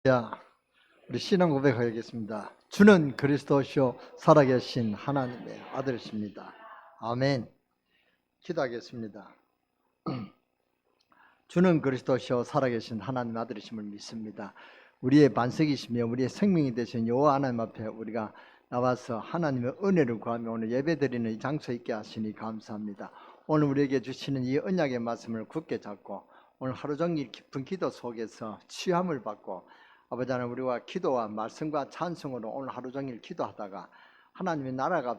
야, 우리 신앙 고백하겠습니다. 주는 그리스도시요 살아계신 하나님의 아들이십니다. 아멘. 기도하겠습니다. 주는 그리스도시요 살아계신 하나님의 아들이심을 믿습니다. 우리의 반석이시며 우리의 생명이 되신 여호와 하나님 앞에 우리가 나와서 하나님의 은혜를 구하며 오늘 예배드리는 이 장소에 있게 하시니 감사합니다. 오늘 우리에게 주시는 이 언약의 말씀을 굳게 잡고 오늘 하루 종일 깊은 기도 속에서 취함을 받고 아버지 하나님, 우리와 기도와 말씀과 찬송으로 오늘 하루 종일 기도하다가 하나님 나라가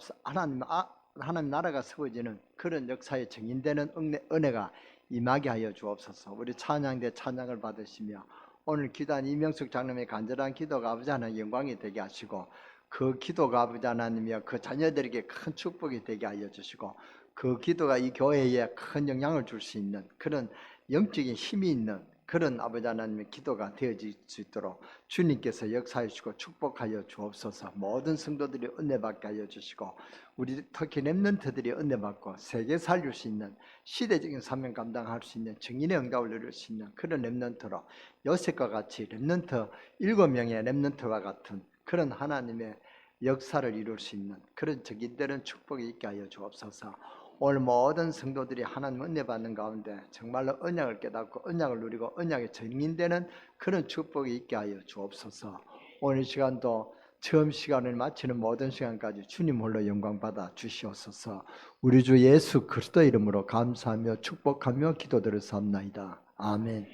세워지는 그런 역사에 증인되는 은혜가 임하게 하여 주옵소서. 우리 찬양대 찬양을 받으시며 오늘 기도한 이명숙 장로님의 간절한 기도가 아버지 하나님 영광이 되게 하시고, 그 기도가 아버지 하나님이여 그 자녀들에게 큰 축복이 되게 하여 주시고, 그 기도가 이 교회에 큰 영향을 줄 수 있는 그런 영적인 힘이 있는 그런 아버지 하나님의 기도가 되어질 수 있도록 주님께서 역사해 주시고 축복하여 주옵소서. 모든 성도들이 은혜 받게 하여 주시고, 우리 특히 렘넌트들이 은혜 받고 세계 살릴 수 있는 시대적인 사명 감당할 수 있는 증인의 응답을 누릴 수 있는 그런 렘넌트로, 요셉과 같이 렘넌트 7명의 렘넌트와 같은 그런 하나님의 역사를 이룰 수 있는 그런 적인되는 축복이 있게 하여 주옵소서. 오늘 모든 성도들이 하나님 은혜 받는 가운데 정말로 언약을 깨닫고 언약을 누리고 언약에 증인되는 그런 축복이 있게 하여 주옵소서. 오늘 시간도 처음 시간을 마치는 모든 시간까지 주님 홀로 영광 받아 주시옵소서. 우리 주 예수 그리스도 이름으로 감사하며 축복하며 기도드렸사옵나이다. 아멘.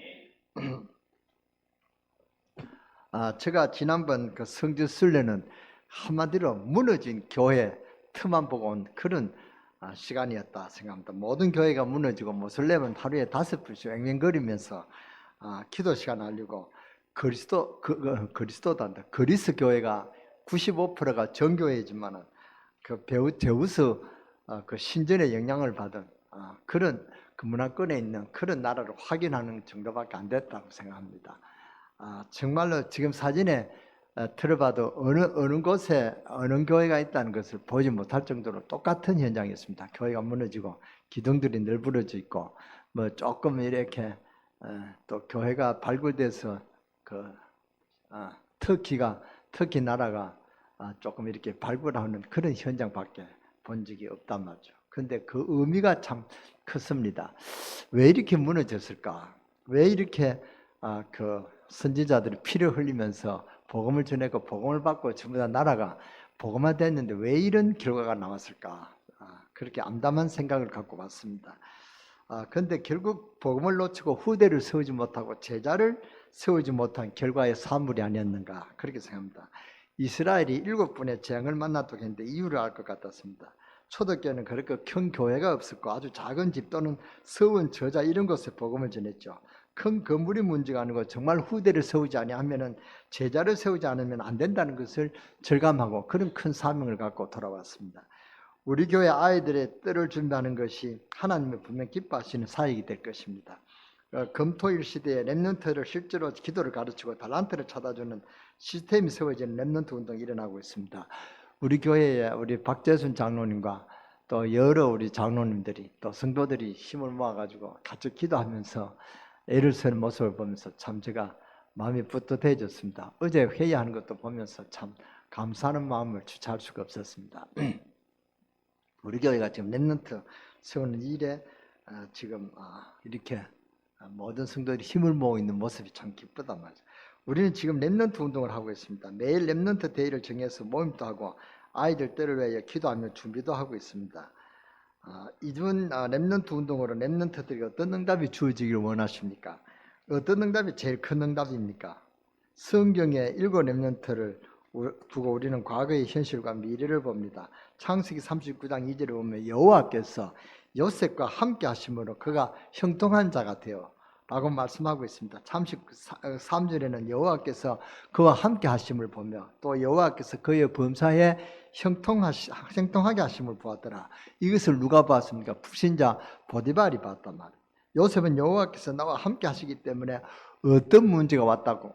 제가 지난번 그 성지 순례는 한마디로 무너진 교회 틈만 보고 온 그런 시간이었다 생각합니다. 모든 교회가 무너지고 모슬렘은 하루에 5번씩 앵앵거리면서 기도 시간 하려고 그리스도단다. 그리스 교회가 95%가 정교회지만은 그 제우스 그 신전의 영향을 받은 그런 그 문화권에 있는 그런 나라를 확인하는 정도밖에 안 됐다고 생각합니다. 정말로 지금 사진에 들어봐도 어느 곳에 어느 교회가 있다는 것을 보지 못할 정도로 똑같은 현장이었습니다. 교회가 무너지고 기둥들이 널브러져 있고 뭐 조금 이렇게 또 교회가 발굴돼서 그 터키 나라가 조금 이렇게 발굴하는 그런 현장밖에 본 적이 없단 말이죠. 그런데 그 의미가 참 컸습니다. 왜 이렇게 무너졌을까? 왜 이렇게 그 선지자들이 피를 흘리면서 복음을 전했고 복음을 받고 전부 다 나라가 복음화됐는데 왜 이런 결과가 나왔을까? 그렇게 암담한 생각을 갖고 왔습니다. 그런데 결국 복음을 놓치고 후대를 세우지 못하고 제자를 세우지 못한 결과의 산물이 아니었는가, 그렇게 생각합니다. 이스라엘이 7분의 재앙을 만났다고 했는데 이유를 알 것 같았습니다. 초대교회는 그렇게 큰 교회가 없었고 아주 작은 집 또는 서원 저자 이런 곳에 복음을 전했죠. 큰 건물이 문제가 아니고 정말 후대를 세우지 아니하면은, 제자를 세우지 않으면 안 된다는 것을 절감하고 그런 큰 사명을 갖고 돌아왔습니다. 우리 교회 아이들의 뜰을 준비하는 것이 하나님의 분명 기뻐하시는 사역이 될 것입니다. 금토일 시대에 렘넌트를 실제로 기도를 가르치고 달란트를 찾아주는 시스템이 세워지는 렘넌트 운동이 일어나고 있습니다. 우리 교회에 우리 박재순 장로님과 또 여러 우리 장로님들이 또 성도들이 힘을 모아가지고 같이 기도하면서 애를 쓰는 모습을 보면서 참 제가 마음이 뿌듯해졌습니다. 어제 회의하는 것도 보면서 참 감사하는 마음을 주체할 수가 없었습니다. 우리 교회가 지금 렘넌트 세우는 일에 지금 이렇게 모든 성도들이 힘을 모으고 있는 모습이 참 기쁘단 말이죠. 우리는 지금 렘넌트 운동을 하고 있습니다. 매일 렘넌트 데이를 정해서 모임도 하고 아이들 때를 위해 기도하며 준비도 하고 있습니다. 이번 렘넌트 운동으로 렘넌트들이 어떤 응답이 주어지기를 원하십니까? 어떤 응답이 제일 큰 응답입니까? 성경의 7 렘넌트를 두고 우리는 과거의 현실과 미래를 봅니다. 창세기 39장 2절에 보면 여호와께서 요셉과 함께 하심으로 그가 형통한 자가 되어 라고 말씀하고 있습니다. 33절에는 여호와께서 그와 함께 하심을 보며 또 여호와께서 그의 범사에 형통하게 하심을 보았더라. 이것을 누가 봤습니까? 불신자 보디발이 봤단 말이에요. 요셉은 여호와께서 나와 함께 하시기 때문에 어떤 문제가 왔다고,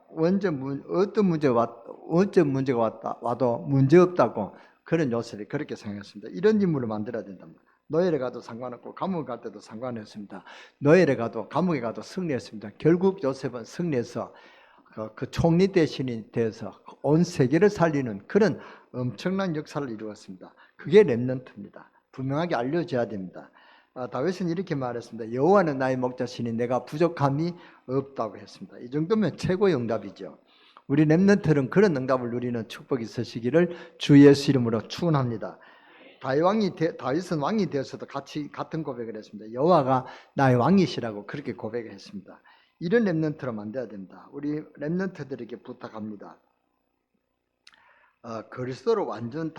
어떤 문제가 와도 문제없다고 그런 요셉이 그렇게 생각했습니다. 이런 인물을 만들어야 된답니다. 노예를 가도 상관없고 감옥에 갈 때도 상관없습니다. 노예를 가도 감옥에 가도 승리했습니다. 결국 요셉은 승리해서 그 총리 대신이 되어서 온 세계를 살리는 그런 엄청난 역사를 이루었습니다. 그게 렘넌트입니다. 분명하게 알려져야 됩니다. 다윗은 이렇게 말했습니다. 여호와는 나의 목자시니 내가 부족함이 없다고 했습니다. 이 정도면 최고의 응답이죠. 우리 렘넌트는 그런 응답을 누리는 축복이 있으시기를 주 예수 이름으로 축원합니다. 다윗은 왕이 되어서도 같은 고백을 했습니다. 여호와가 나의 왕이시라고 그렇게 고백을 했습니다. 이런 렘넌트로 만들어야 됩니다. 우리 렘넌트들에게 부탁합니다. 그리스도로 완전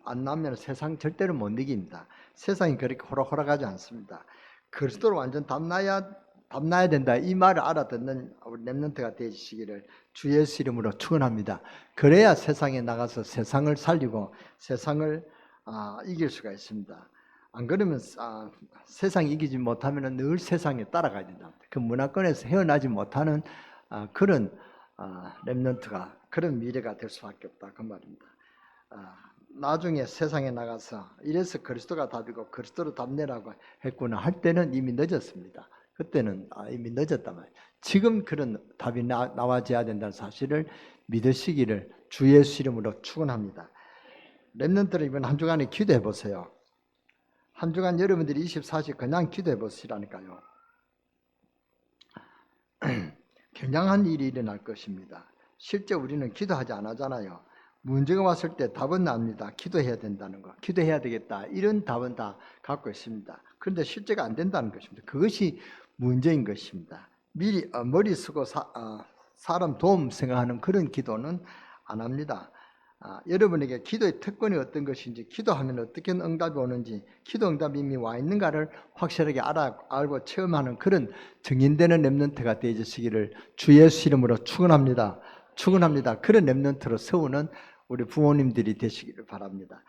안 나면 세상 절대로 못 이깁니다. 세상이 그렇게 호락호락하지 않습니다. 그리스도로 완전 담나야 된다. 이 말을 알아듣는 우리 렘넌트가 되시기를 주 예수 이름으로 축원합니다. 그래야 세상에 나가서 세상을 살리고 세상을 이길 수가 있습니다. 안 그러면 세상 이기지 못하면 늘 세상에 따라가야 된다. 그 문화권에서 헤어나지 못하는 그런 렘넌트가 그런 미래가 될 수밖에 없다 그 말입니다. 나중에 세상에 나가서 이래서 그리스도가 답이고 그리스도로 답내라고 했구나 할 때는 이미 늦었습니다. 그때는 이미 늦었단 말이에요. 지금 그런 답이 나와져야 된다는 사실을 믿으시기를 주 예수 이름으로 축원합니다. 렘넌트를 이번 한 주간에 기도해 보세요. 한 주간 여러분들이 24시 그냥 기도해 보시라니까요. 굉장한 일이 일어날 것입니다. 실제 우리는 기도하지 않았잖아요. 문제가 왔을 때 답은 납니다. 기도해야 된다는 거, 기도해야 되겠다 이런 답은 다 갖고 있습니다. 그런데 실제가 안 된다는 것입니다. 그것이 문제인 것입니다. 미리 머리 쓰고 사람 도움 생각하는 그런 기도는 안 합니다. 여러분에게 기도의 특권이 어떤 것인지, 기도하면 어떻게 응답이 오는지, 기도 응답이 이미 와 있는가를 확실하게 알고 체험하는 그런 증인되는 렘넌트가 되어주시기를 주 예수 이름으로 축원합니다. 축원합니다. 그런 렘넌트로 세우는 우리 부모님들이 되시기를 바랍니다.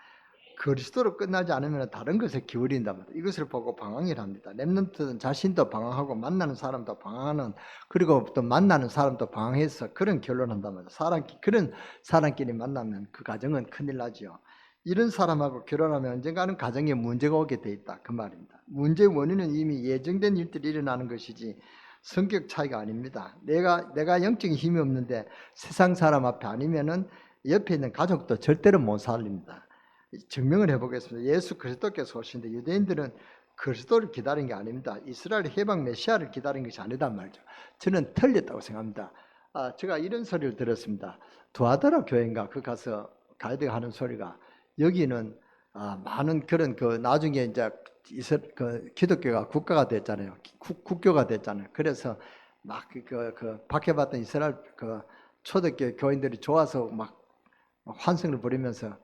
그리스도로 끝나지 않으면 다른 것에 기울인단 말이에요. 이것을 보고 방황을 합니다. 렘넌트는 자신도 방황하고 만나는 사람도 방황하는, 그리고 또 만나는 사람도 방황해서 그런 결론한단 말이에요. 그런 사람끼리 만나면 그 가정은 큰일 나죠. 이런 사람하고 결혼하면 언젠가는 가정에 문제가 오게 돼 있다 그 말입니다. 문제의 원인은 이미 예정된 일들이 일어나는 것이지 성격 차이가 아닙니다. 내가 영적인 힘이 없는데 세상 사람 앞에 아니면은 옆에 있는 가족도 절대로 못 살립니다. 증명을 해보겠습니다. 예수 그리스도께서 오시는데 유대인들은 그리스도를 기다린 게 아닙니다. 이스라엘 해방 메시아를 기다린 것이 아니단 말이죠. 저는 틀렸다고 생각합니다. 제가 이런 소리를 들었습니다. 두아다라 교회인가 그 가서 가이드가 하는 소리가 여기는 많은 그런 나중에 이제 기독교가 국가가 됐잖아요. 국교가 됐잖아요. 그래서 막 박해받던 이스라엘 초대교회 교인들이 좋아서 막 환승을 부리면서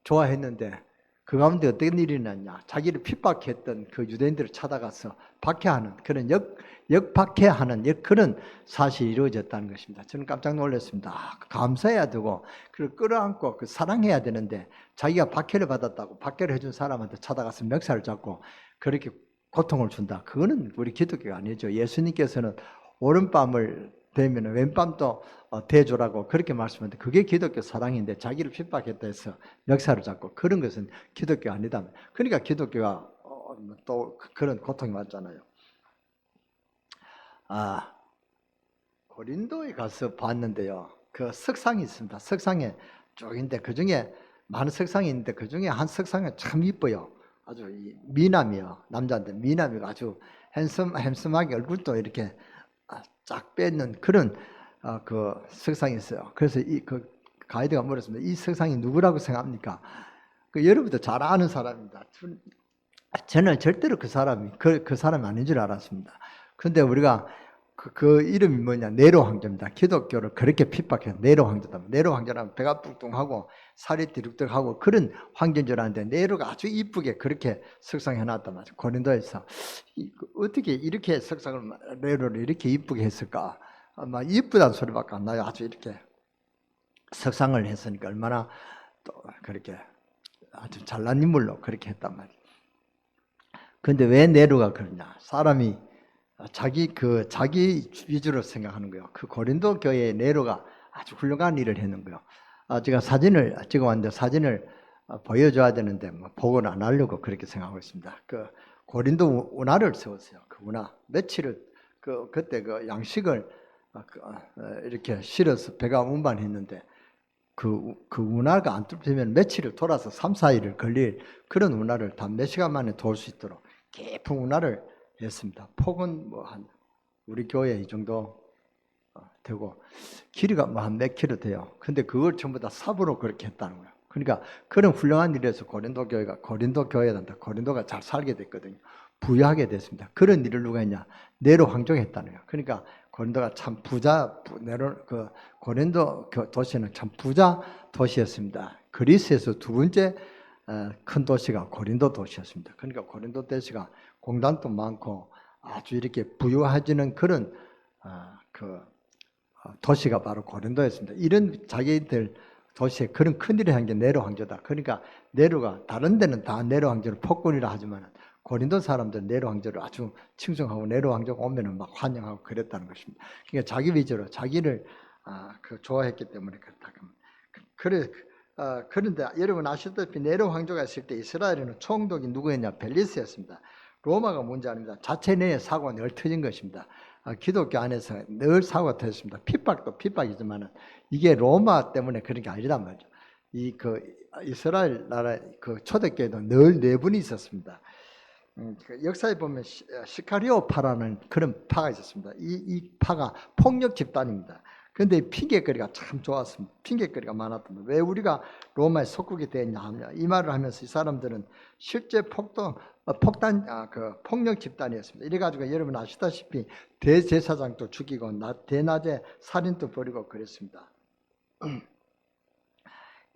좋아했는데 그 가운데 어떤 일이 났냐, 자기를 핍박했던 그 유대인들을 찾아가서 박해하는 그런 역박해하는 그런 사실이 이루어졌다는 것입니다. 저는 깜짝 놀랐습니다. 감사해야 되고 그걸 끌어안고 사랑해야 되는데 자기가 박해를 받았다고 박해를 해준 사람한테 찾아가서 멱살을 잡고 그렇게 고통을 준다. 그거는 우리 기독교가 아니죠. 예수님께서는 오른밤을 되면 왼밤도 대조라고 그렇게 말씀하는데 그게 기독교 사랑인데 자기를 핍박했다 해서 멱살을 잡고 그런 것은 기독교 아니다. 그러니까 기독교가 또 그런 고통이 왔잖아요. 고린도에 가서 봤는데요. 그 석상이 있습니다. 석상에 쪽인데 그 중에 많은 석상이 있는데 그 중에 한 석상이 참 이뻐요. 아주 미남이요. 남자인데 미남이가 아주 핸섬하게 얼굴도 이렇게 쫙 뺏는 그런 그 석상이 있어요. 그래서 그 가이드가 물었습니다. 이 석상이 누구라고 생각합니까? 여러분도 잘 아는 사람입니다. 저는 절대로 그 사람이 아닌 줄 알았습니다. 그런데 우리가 그 이름이 뭐냐, 네로 황제입니다. 기독교를 그렇게 핍박해서 네로 황제다. 네로 황제라면 배가 뚱뚱하고 살이 디룩득하고 그런 황제인 줄 알았는데 네로가 아주 이쁘게 그렇게 석상해놨단 말이죠. 고린도에서 어떻게 이렇게 석상을 네로를 이렇게 이쁘게 했을까? 아마 이쁘다는 소리밖에 안 나요. 아주 이렇게 석상을 했으니까 얼마나 또 그렇게 아주 잘난 인물로 그렇게 했단 말이에요. 그런데 왜 네로가 그러냐? 사람이 자기 위주로 생각하는 거예요. 그 고린도 교회의 네로가 아주 훌륭한 일을 했는 거예요. 제가 사진을 찍어왔는데 사진을 보여줘야 되는데 보고는 안 하려고 그렇게 생각하고 있습니다. 그 고린도 운하를 세웠어요. 그 운하 며칠을 그때 그 양식을 이렇게 실어서 배가 운반했는데 그 운하가 안 뚫리면 며칠을 돌아서 3, 4일을 걸릴 그런 운하를 단 몇 시간 만에 돌 수 있도록 깊은 운하를 했습니다. 폭은 뭐 한 우리 교회 이 정도 되고 길이가 뭐 한 몇 킬로 돼요. 근데 그걸 전부 다 삽으로 그렇게 했다는 거예요. 그러니까 그런 훌륭한 일에서 고린도 교회단다. 고린도가 잘 살게 됐거든요. 부유하게 됐습니다. 그런 일을 누가 했냐? 네로 황족했다는 거예요. 그러니까 고린도가 참 고린도 도시는 참 부자 도시였습니다. 그리스에서 두 번째 큰 도시가 고린도 도시였습니다. 그러니까 고린도 도시가 공단도 많고 아주 이렇게 부유해지는 그런 도시가 바로 고린도였습니다. 이런 자기들 도시에 그런 큰일을 한 게 네로 황제다. 그러니까 네로가 다른 데는 다 네로 황제를 폭군이라 하지만 고린도 사람들은 네로 황제를 아주 칭송하고 네로 황제가 오면은 막 환영하고 그랬다는 것입니다. 그러니까 자기 위주로 자기를 좋아했기 때문에 그렇다. 그런데 여러분 아시다시피 네로 황제가 있을 때 이스라엘에는 총독이 누구였냐? 벨리스였습니다. 로마가 문제 아닙니다. 자체 내에 사고가 늘 터진 것입니다. 기독교 안에서 늘 사고가 터졌습니다. 핍박도 핍박이지만 이게 로마 때문에 그런 게 아니란 말이죠. 이스라엘 나라 초대교회도 늘 내분이 있었습니다. 역사에 보면 시카리오파라는 그런 파가 있었습니다. 이 파가 폭력 집단입니다. 그런데 핑계거리가 참 좋았습니다. 핑계거리가 많았던 거예요. 왜 우리가 로마에 속국이 됐냐 하면 이 말을 하면서 이 사람들은 실제 폭력 집단이었습니다. 이래가지고 여러분 아시다시피 대제사장도 죽이고 대낮에 살인도 벌이고 그랬습니다.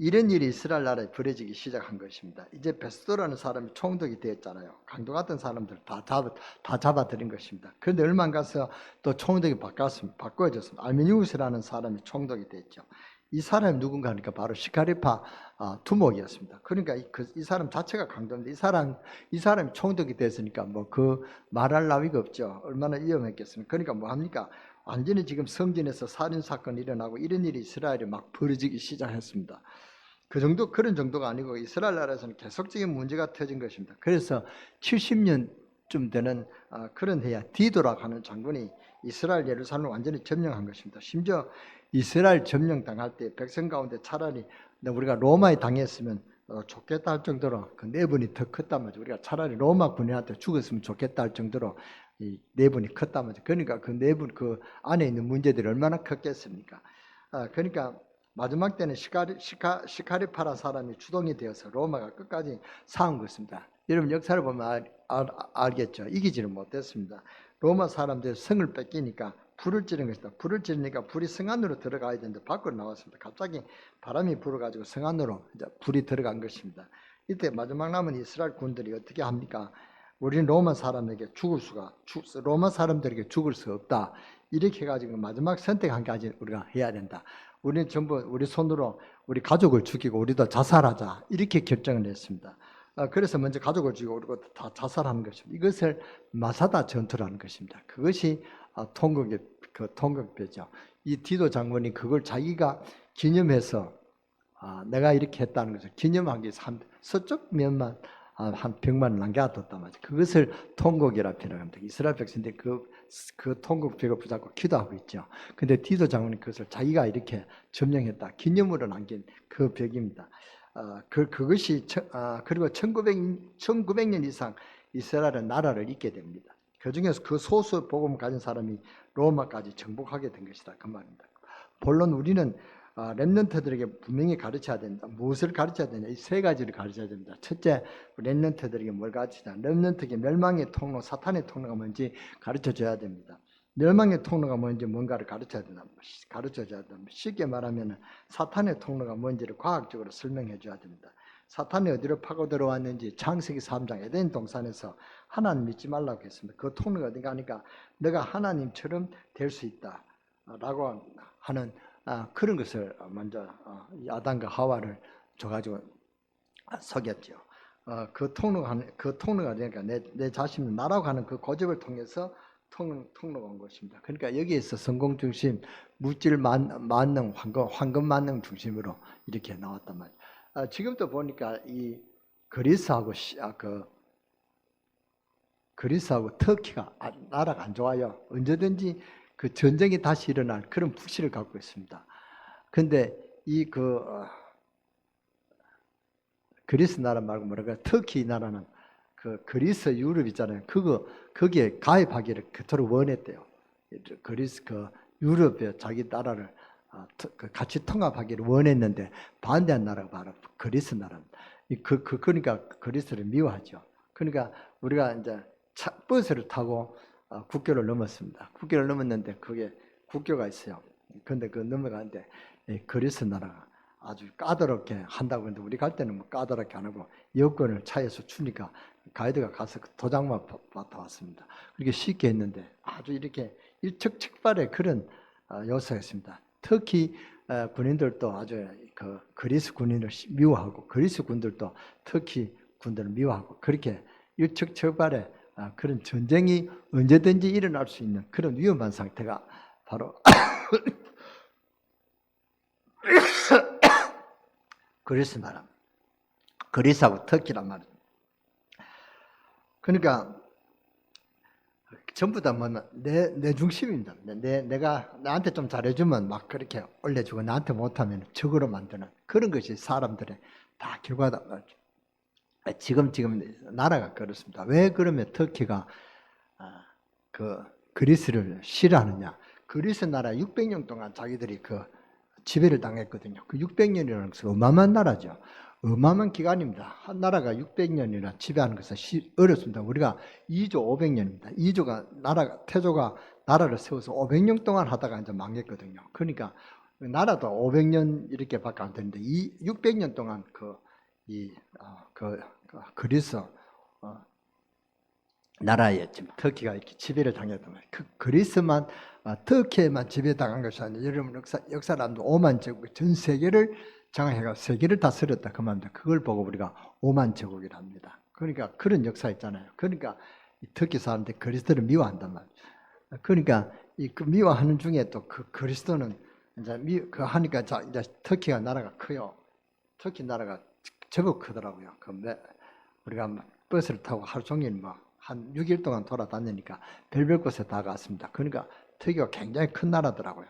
이런 일이 이스라엘 나라에 벌어지기 시작한 것입니다. 이제 베스도라는 사람이 총독이 되었잖아요. 강도 같은 사람들 다 잡아들인 것입니다. 그런데 얼마 안 가서 또 총독이 바꿔졌습니다. 알미니우스라는 사람이 총독이 됐죠. 이 사람이 누군가 하니까 바로 시카리파 두목이었습니다. 그러니까 이 사람 자체가 강도인데 이 사람이 총독이 됐으니까 뭐 그 말할 나위가 없죠. 얼마나 위험했겠습니까? 그러니까 뭐 합니까? 완전히 지금 성전에서 살인 사건이 일어나고 이런 일이 이스라엘에 막 벌어지기 시작했습니다. 그런 정도가 아니고 이스라엘 나라에서는 계속적인 문제가 터진 것입니다. 그래서 70년쯤 되는 그런 해야 디도라고 하는 장군이 이스라엘 예루살렘을 완전히 점령한 것입니다. 심지어 이스라엘 점령당할 때 백성 가운데 차라리 우리가 로마에 당했으면 좋겠다 할 정도로 그 내분이 더 컸단 말이죠. 우리가 차라리 로마 군인한테 죽었으면 좋겠다 할 정도로 이 내분이 컸단 말이죠. 그러니까 그 내분 그 안에 있는 문제들이 얼마나 컸겠습니까? 그러니까 마지막 때는 시카리파라 사람이 주동이 되어서 로마가 끝까지 싸운 것입니다. 여러분 역사를 보면 알겠죠. 이기지를 못했습니다. 로마 사람들 성을 뺏기니까 불을 지른 것이다. 불을 지르니까 불이 성 안으로 들어가야 되는데 밖으로 나왔습니다. 갑자기 바람이 불어가지고 성 안으로 이제 불이 들어간 것입니다. 이때 마지막 남은 이스라엘 군들이 어떻게 합니까? 우리는 로마 사람들에게 죽을 수 없다. 이렇게 해가지고 마지막 선택 한 가지 우리가 해야 된다. 우리는 전부 우리 손으로 우리 가족을 죽이고 우리도 자살하자. 이렇게 결정을 했습니다. 그래서 먼저 가족을 죽이고 우리가 다 자살하는 것입니다. 이것을 마사다 전투라는 것입니다. 그것이 통곡배죠. 이 디도 장군이 그걸 자기가 기념해서 내가 이렇게 했다는 것을 기념하기 위해서 서쪽 면만 한 100만 남겨뒀단 말이죠. 그것을 통곡이라 표현합니다. 이스라엘 백성들이 그 통곡벽을 붙잡고 기도하고 있죠. 근데 디도 장군이 그것을 자기가 이렇게 점령했다. 기념으로 남긴 그 벽입니다. 그것이 그리고 1900년 이상 이스라엘은 나라를 잇게 됩니다. 그 중에서 그 소수 복음을 가진 사람이 로마까지 정복하게 된 것이다. 그 말입니다. 본론 우리는 렘넌트들에게 분명히 가르쳐야 된다. 무엇을 가르쳐야 되냐? 이 세 가지를 가르쳐야 됩니다. 첫째, 렘넌트들에게 뭘 가르치냐? 렘넌트에게 멸망의 통로, 사탄의 통로가 뭔지 가르쳐줘야 됩니다. 멸망의 통로가 뭔지 뭔가를 가르쳐야 된다. 가르쳐줘야 됩니다. 쉽게 말하면 사탄의 통로가 뭔지를 과학적으로 설명해줘야 됩니다. 사탄이 어디로 파고 들어왔는지 창세기 3장 에덴 동산에서 하나님 믿지 말라고 했습니다. 그 통로가 어딘가 하니까 너가 하나님처럼 될 수 있다 라고 하는 그런 것을 먼저 아담과 하와를 줘가지고 속였죠. 그 통로가 되니까 내 자신을 나라고 하는 그 고집을 통해서 통로가 온 것입니다. 그러니까 여기에서 성공 중심, 물질 만능, 황금 만능 중심으로 이렇게 나왔단 말이에요. 지금도 보니까 이 그리스하고 터키가 나라가 안 좋아요. 언제든지 그 전쟁이 다시 일어날 그런 불씨를 갖고 있습니다. 근데 이 그리스 나라 말고 뭐랄까 터키 나라는 그 그리스 유럽 있잖아요. 거기에 가입하기를 그토록 원했대요. 그리스 유럽의 자기 나라를 같이 통합하기를 원했는데 반대한 나라가 바로 그리스 나라입니다. 그러니까 그리스를 미워하죠. 그러니까 우리가 이제 버스를 타고 국교를 넘었습니다. 국교를 넘었는데 그게 국교가 있어요. 근데 그 넘어가는데 그리스 나라가 아주 까다롭게 한다고 했는데 우리 갈 때는 뭐 까다롭게 안 하고 여권을 차에서 주니까 가이드가 가서 도장만 받아왔습니다. 그렇게 쉽게 했는데 아주 이렇게 일촉즉발의 그런 요소가 있습니다. 특히 군인들도 아주 그리스 군인을 미워하고 그리스 군들도 터키 군들을 미워하고 그렇게 일촉즉발의 그런 전쟁이 언제든지 일어날 수 있는 그런 위험한 상태가 바로 그리스 나라, 그리스하고 터키란 말이에요. 그러니까 전부 다 내 중심입니다. 내가 나한테 좀 잘해주면 막 그렇게 올려주고 나한테 못하면 적으로 만드는 그런 것이 사람들의 다 결과다. 지금 나라가 그렇습니다. 왜 그러면 터키가 그리스를 싫어하느냐? 그리스 나라 600년 동안 자기들이 지배를 당했거든요. 그 600년이라는 것은 어마어마한 나라죠. 어마어마한 기간입니다. 한 나라가 600년이나 지배하는 것은 어렵습니다. 우리가 2조 500년입니다. 태조가 나라를 세워서 500년 동안 하다가 이제 망했거든요. 그러니까 나라도 500년 이렇게밖에 안 되는데 600년 동안 그리스 나라에 지금 터키가 이렇게 지배를 당했단 말이에요. 그리스만 터키에만 지배당한 것이 아니라 여러분 역사람도 5만 제국 전 세계를 장악해가 세계를 다스렸다 그 말입니다. 그걸 보고 우리가 5만 제국이라 합니다. 그러니까 그런 역사 있잖아요. 그러니까 터키 사람들이 그리스도를 미워한단 말이에요. 그러니까 그 미워하는 중에 또 그리스도는 이제 하니까 이제 터키가 나라가 커요. 터키 나라가 제법 크더라고요. 우리가 버스를 타고 하루 종일 한 6일 동안 돌아다니니까 별별 곳에 다 갔습니다. 그러니까 터키가 굉장히 큰 나라더라고요.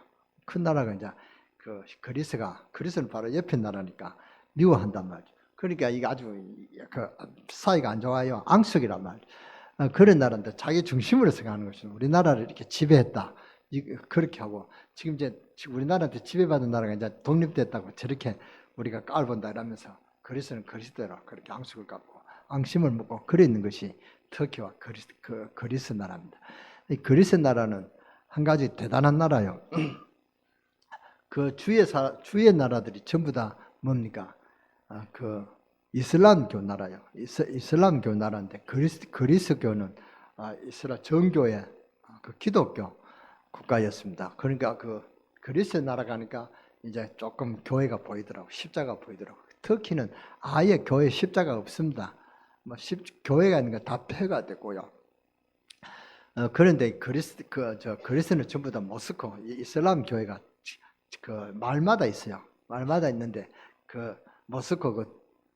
큰 나라가 이제 그리스는 바로 옆에 나라니까 미워한단 말이죠. 그러니까 이게 아주 사이가 안 좋아요. 앙숙이란 말이죠. 그런 나라인데 자기 중심으로 생각하는 것은 우리나라를 이렇게 지배했다. 그렇게 하고 지금 우리나라한테 지배받은 나라가 이제 독립됐다고 저렇게 우리가 깔본다 이러면서 그리스는 그리스대로 그렇게 앙숙을 갖고 앙심을 먹고 그래 있는 것이 터키와 그리스 나라입니다. 이 그리스 나라는 한 가지 대단한 나라요. 그 주의 나라들이 전부 다 뭡니까? 이슬람교 나라요. 이슬람교 나라인데 그리스교는 이스라엘 정교의 기독교 국가였습니다. 그러니까 그리스 나라 가니까 이제 조금 교회가 보이더라고, 십자가 보이더라고. 터키는 아예 교회 십자가 없습니다. 교회가 있는 거 다 폐가 됐고요. 그런데 그리스는 전부 다 모스코 이슬람 교회가 말마다 있어요. 말마다 있는데 모스코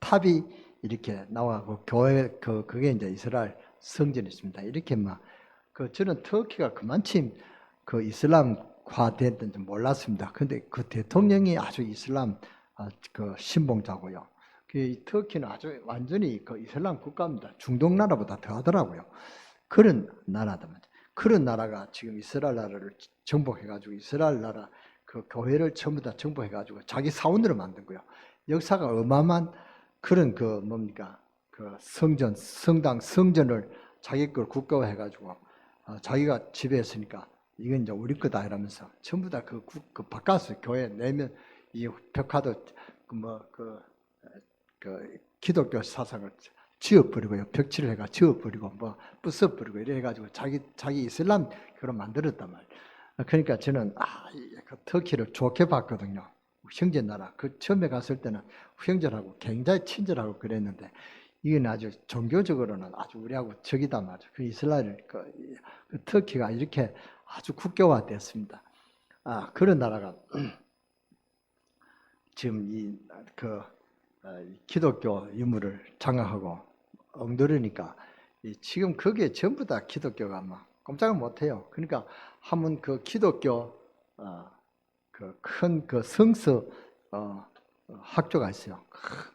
탑이 이렇게 나와고 교회 그게 이제 이스라엘 성전이 있습니다. 이렇게 저는 터키가 그만큼 이슬람화 됐는지 몰랐습니다. 근데 그 대통령이 아주 이슬람 신봉자고요. 터키는 아주 완전히 이슬람 국가입니다. 중동 나라보다 더하더라고요. 그런 나라다. 그런 나라가 지금 이스라엘 나라를 정복해가지고 이스라엘 나라 교회를 전부 다 정복해가지고 자기 사원으로 만든 거예요. 역사가 어마어마한 그런 성전을 자기 걸 국가화해가지고 자기가 지배했으니까 이건 이제 우리 거다 이러면서 전부 다 바깥에서 교회 내면 이 벽화도 기독교 사상을 지워버리고요. 벽치를 해가 지워버리고 부숴버리고 이래 해가지고 자기 이슬람교로 만들었단 말이에요. 그러니까 저는 터키를 좋게 봤거든요. 형제 나라. 처음에 갔을 때는 형제라고 굉장히 친절하고 그랬는데 이건 아주 종교적으로는 아주 우리하고 적이단 말이죠. 이스라엘 터키가 이렇게 아주 국교화됐습니다. 그런 나라가 지금 기독교 유물을 장악하고 엉터리니까 지금 그게 전부 다 기독교가 꼼짝을 못해요. 그러니까 한번 그 기독교 그 큰 그 성서 학교가 있어요.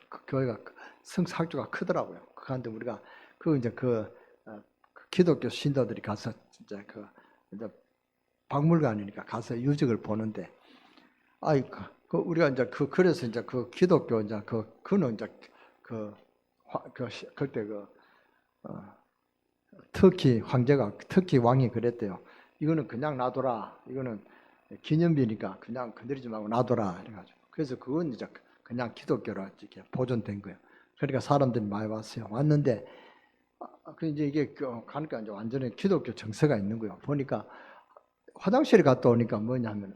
그 교회가 성서 학교가 크더라고요. 그런데 우리가 그 이제 그 기독교 신도들이 가서 진짜 그 이제 박물관이니까 가서 유적을 보는데, 아이 그 우리가 이제 그래서 이제 그 기독교 이제 그는 이제 그때 터키 황제가 터키 왕이 그랬대요. 이거는 그냥 놔둬라. 이거는 기념비니까 그냥 건드리지 말고 놔둬라. 그래가지고 그래서 그건 이제 그냥 기독교로 이렇게 보존된 거예요. 그러니까 사람들이 많이 왔어요. 왔는데 그 이제 이게 가니까 이제 완전히 기독교 정서가 있는 거예요. 보니까 화장실에 갔다 오니까 뭐냐면,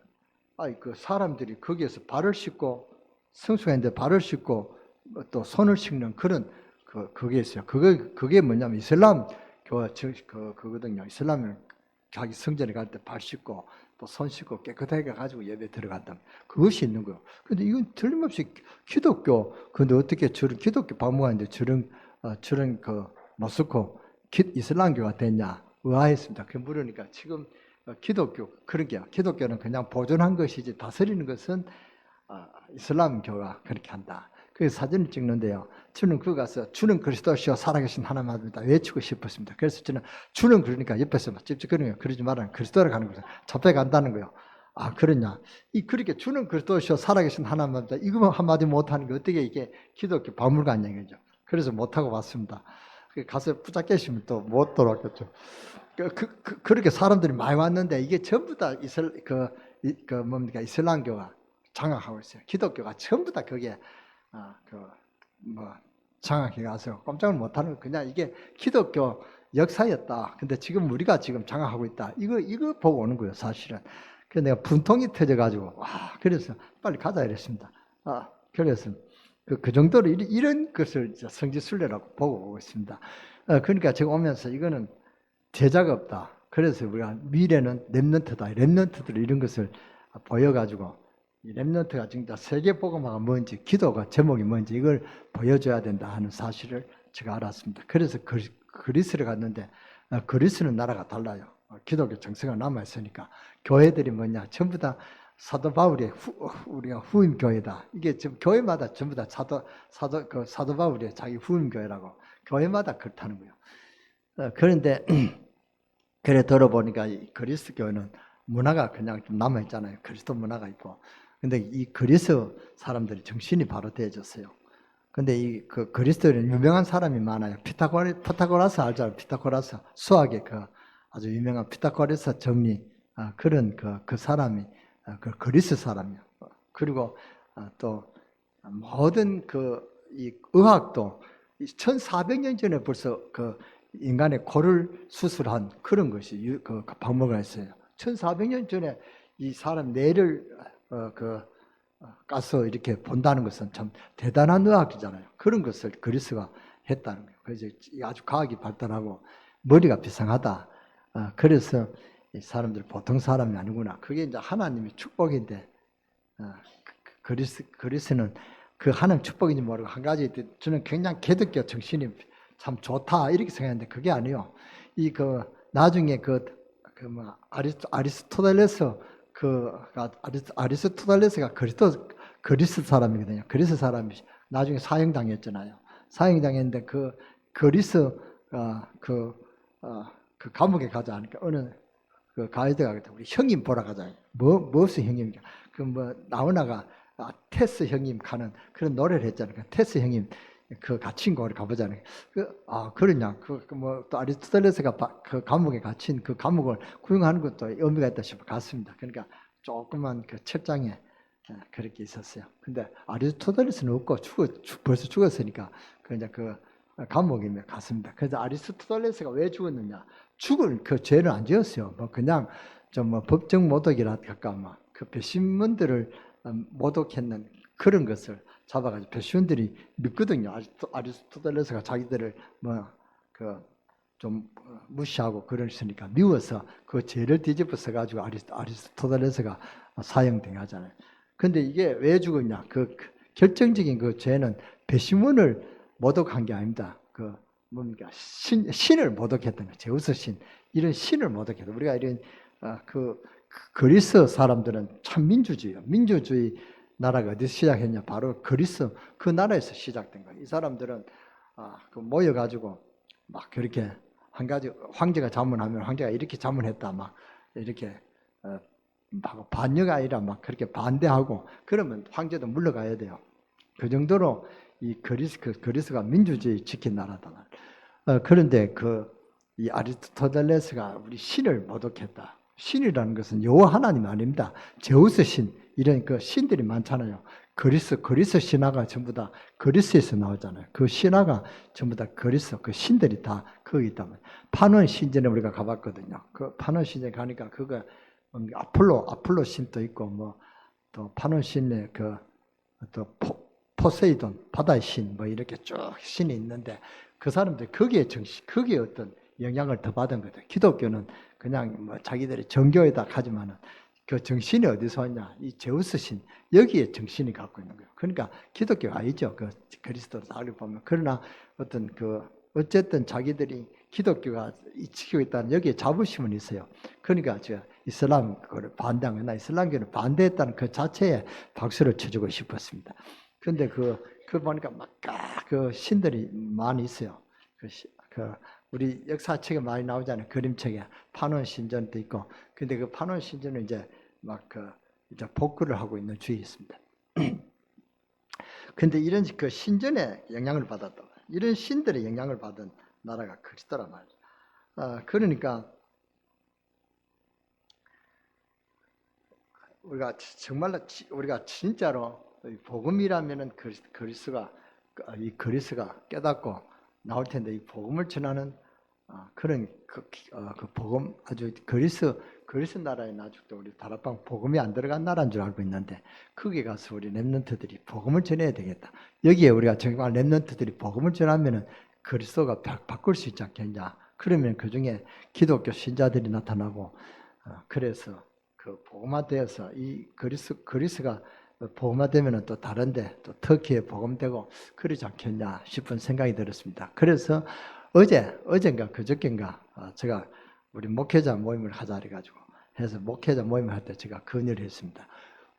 그 사람들이 거기에서 발을 씻고 성수가 있는데 발을 씻고 또 손을 씻는 그런 그게 있어요. 그게 뭐냐면 이슬람 그거든요. 이슬람은 자기 성전에 갈 때 발 씻고 또 손 씻고 깨끗하게 가지고 예배 들어간다. 그것이 있는 거예요. 근데 이건 틀림없이 기독교. 근데 어떻게 저런 기독교 박물관인데 저런 그 모스코 이슬람교가 됐냐 의아했습니다. 그 물으니까 지금 기독교 그런 게요. 기독교는 그냥 보존한 것이지 다스리는 것은 이슬람교가 그렇게 한다. 그래서 사진을 찍는데요. 저는 그거 가서 주는 그리스도시요 살아계신 하나님입니다 외치고 싶었습니다. 그래서 저는 주는 그러니까 옆에서 막 찝찝거리는 거예요. 그러지 마라. 그리스도를 가는 거예요. 잡혀간다는 거예요. 그러냐. 그렇게 주는 그리스도시요 살아계신 하나님입니다. 이거 한마디 못하는 게 어떻게 이게 기독교 박물관 얘기죠. 그래서 못하고 왔습니다. 가서 붙잡 계시면 또 못 돌아왔겠죠. 그렇게 사람들이 많이 왔는데 이게 전부 다 이슬람교가 장악하고 있어요. 기독교가 전부 다 거기에 장악해 가서 꼼짝을 못하는 그냥 이게 기독교 역사였다. 근데 지금 우리가 지금 장악하고 있다. 이거 보고 오는 거예요, 사실은. 그래서 내가 분통이 터져가지고 그래서 빨리 가자 이랬습니다. 그래서 그 정도로 이런 것을 성지순례라고 보고 오고 있습니다. 그러니까 제가 오면서 이거는 제자가 없다. 그래서 우리가 미래는 렘넌트다. 렘넌트들 이런 것을 보여가지고 이 렘넌트가 진짜 세계복음화가 뭔지 기도가 제목이 뭔지 이걸 보여줘야 된다 하는 사실을 제가 알았습니다. 그래서 그리스를 갔는데 그리스는 나라가 달라요. 기독교 정서가 남아있으니까 교회들이 뭐냐 전부 다 사도 바울의 우리가 후임 교회다. 이게 지금 교회마다 전부 다 사도 바울의 자기 후임 교회라고 교회마다 그렇다는 거예요. 그런데 그래 들어보니까 이 그리스 교회는 문화가 그냥 좀 남아 있잖아요. 그리스도 문화가 있고. 근데 이 그리스 사람들이 정신이 바로 되어졌어요. 근데 이 그리스도는 유명한 사람이 많아요. 피타고라스 알죠? 피타고라스 수학의 아주 유명한 피타고라스 정리 그런 그 사람이 그 그리스 사람이요. 그리고 또 모든 이 의학도 1400년 전에 벌써 인간의 코를 수술한 그런 것이 그 박물관에 있어요. 1400년 전에 이 사람 뇌를 가서 이렇게 본다는 것은 참 대단한 의학이잖아요. 그런 것을 그리스가 했다는 거예요. 그래서 아주 과학이 발달하고 머리가 비상하다. 그래서 이 사람들 보통 사람이 아니구나. 그게 이제 하나님의 축복인데 그리스는 그 하나님 축복인지 모르고 한 가지 저는 굉장히 기독교 정신이 참 좋다 이렇게 생각했는데 그게 아니에요. 나중에 아리스토텔레스 아리스토텔레스가 그리스 사람이거든요. 그리스 사람이 나중에 사형당했잖아요. 사형당했는데 그리스 그 감옥에 가자 하니까 어느 가이드가 우리 형님 보러 가자. 무슨 형님이냐? 나오나가 테스 형님 가는 그런 노래를 했잖아요. 테스 형님 갇힌 곳을 가보자는. 그러냐? 또 아리스토텔레스가 그 감옥에 갇힌 그 감옥을 구경하는 것도 의미가 있다 싶어 갔습니다. 그러니까 조그만 그 책장에 그렇게 있었어요. 근데 아리스토텔레스는 없고 벌써 죽었으니까 그 감옥에 갔습니다. 그래서 아리스토텔레스가 왜 죽었느냐? 죽을 그 죄를 안 지었어요. 그냥 법정 모독이라 할까, 그 배신문들을 모독했는 그런 것을 잡아가지고 배신들이 믿거든요. 아리스토텔레스가 자기들을 좀 무시하고 그러시니까 미워서 그 죄를 뒤집어 써가지고 아리스토텔레스가 사형당하잖아요. 근데 이게 왜 죽었냐? 결정적인 그 죄는 배신문을 모독한 게 아닙니다. 뭡니까 신을 모독했던 거예요. 제우스 신 이런 신을 모독했던 우리가 이런 그리스 사람들은 참 민주주의 나라가 어디서 시작했냐? 바로 그리스 그 나라에서 시작된 거예요. 이 사람들은 모여가지고 막 그렇게 한 가지 황제가 자문하면 황제가 이렇게 자문했다 막 이렇게 막 반역이 아니라 막 그렇게 반대하고 그러면 황제도 물러가야 돼요. 그 정도로 이 그리스가 민주주의 지킨 나라다. 그런데 이 아리스토텔레스가 우리 신을 모독했다. 신이라는 것은 여호와 하나님 아닙니다. 제우스 신 이런 그 신들이 많잖아요. 그리스 신화가 전부 다 그리스에서 나오잖아요. 그 신화가 전부 다 그리스 그 신들이 다 거기 있다면 파논 신전에 우리가 가봤거든요. 그 파논 신전에 가니까 그거 아폴로 신도 있고 뭐 또 파논 신에 또 포세이돈 바다의 신 뭐 이렇게 쭉 신이 있는데 그 사람들 거기에 어떤 영향을 더 받은 거죠. 기독교는 그냥 뭐 자기들이 정교에다 하지만은 그 정신이 어디서 왔냐? 이 제우스 신 여기에 정신이 갖고 있는 거예요. 그러니까 기독교가 아니죠. 그 그리스도를 알고 보면 그러나 어쨌든 자기들이 기독교가 지키고 있다는 여기에 자부심은 있어요. 그러니까 제가 이슬람 그걸 반대한 나 이슬람교를 반대했다는 그 자체에 박수를 쳐주고 싶었습니다. 그런데 보니까 막 그 신들이 많이 있어요. 우리 역사책에 많이 나오잖아요. 그림책에 파논 신전도 있고. 근데 그 파논 신전은 이제 막 이제 복구를 하고 있는 주에 있습니다. 근데 이런 그 신전에 영향을 받았다. 이런 신들의 영향을 받은 나라가 그리스도란 말이죠. 그러니까 우리가 정말로 우리가 진짜로 복음이라면은 이 그리스가 깨닫고 나올 텐데 이 복음을 전하는 그런 그 복음 아주 그리스 나라에 아직도 우리 다락방 복음이 안 들어간 나라인 줄 알고 있는데 거기 가서 우리 렘넌트들이 복음을 전해야 되겠다. 여기에 우리가 정말 렘넌트들이 복음을 전하면은 그리스도가 바꿀 수 있지 않겠냐. 그러면 그 중에 기독교 신자들이 나타나고 그래서 그 복음화되어서 이 그리스가 복음화되면 또 다른데 또 터키에 복음되고 그러지 않겠냐 싶은 생각이 들었습니다. 그래서 어젠가 그저께인가 제가 우리 목회자 모임을 하자 해가지고 해서 목회자 모임을 할 때 제가 건의를 했습니다.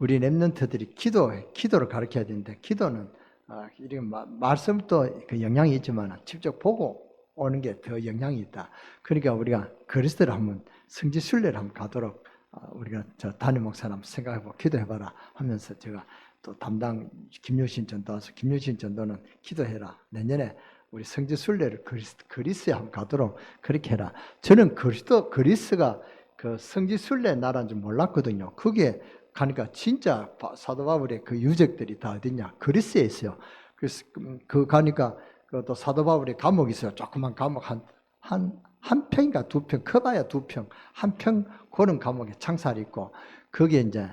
우리 렘넌트들이 기도를 가르쳐야 되는데 기도는 이런 말씀도 그 영향이 있지만 직접 보고 오는 게 더 영향이 있다. 그러니까 우리가 그리스도를 한번 성지순례를 한번 가도록 우리가 담임 목사님 한번 생각해보고 기도해봐라 하면서 제가 또 담당 김유신 전도 와서 김유신 전도는 기도해라. 내년에 우리 성지순례를 그리스에 한번 가도록 그렇게 해라. 저는 그리스가 그 성지순례 나라인 줄 몰랐거든요. 그게 가니까 진짜 사도 바울의 그 유적들이 다 어딨냐? 그리스에 있어요. 그래서 가니까 또 사도 바울의 감옥이 있어요. 조그만 감옥 한 평인가 두 평, 커봐야 두 평, 한 평 그런 감옥에 창살이 있고 거기에 이제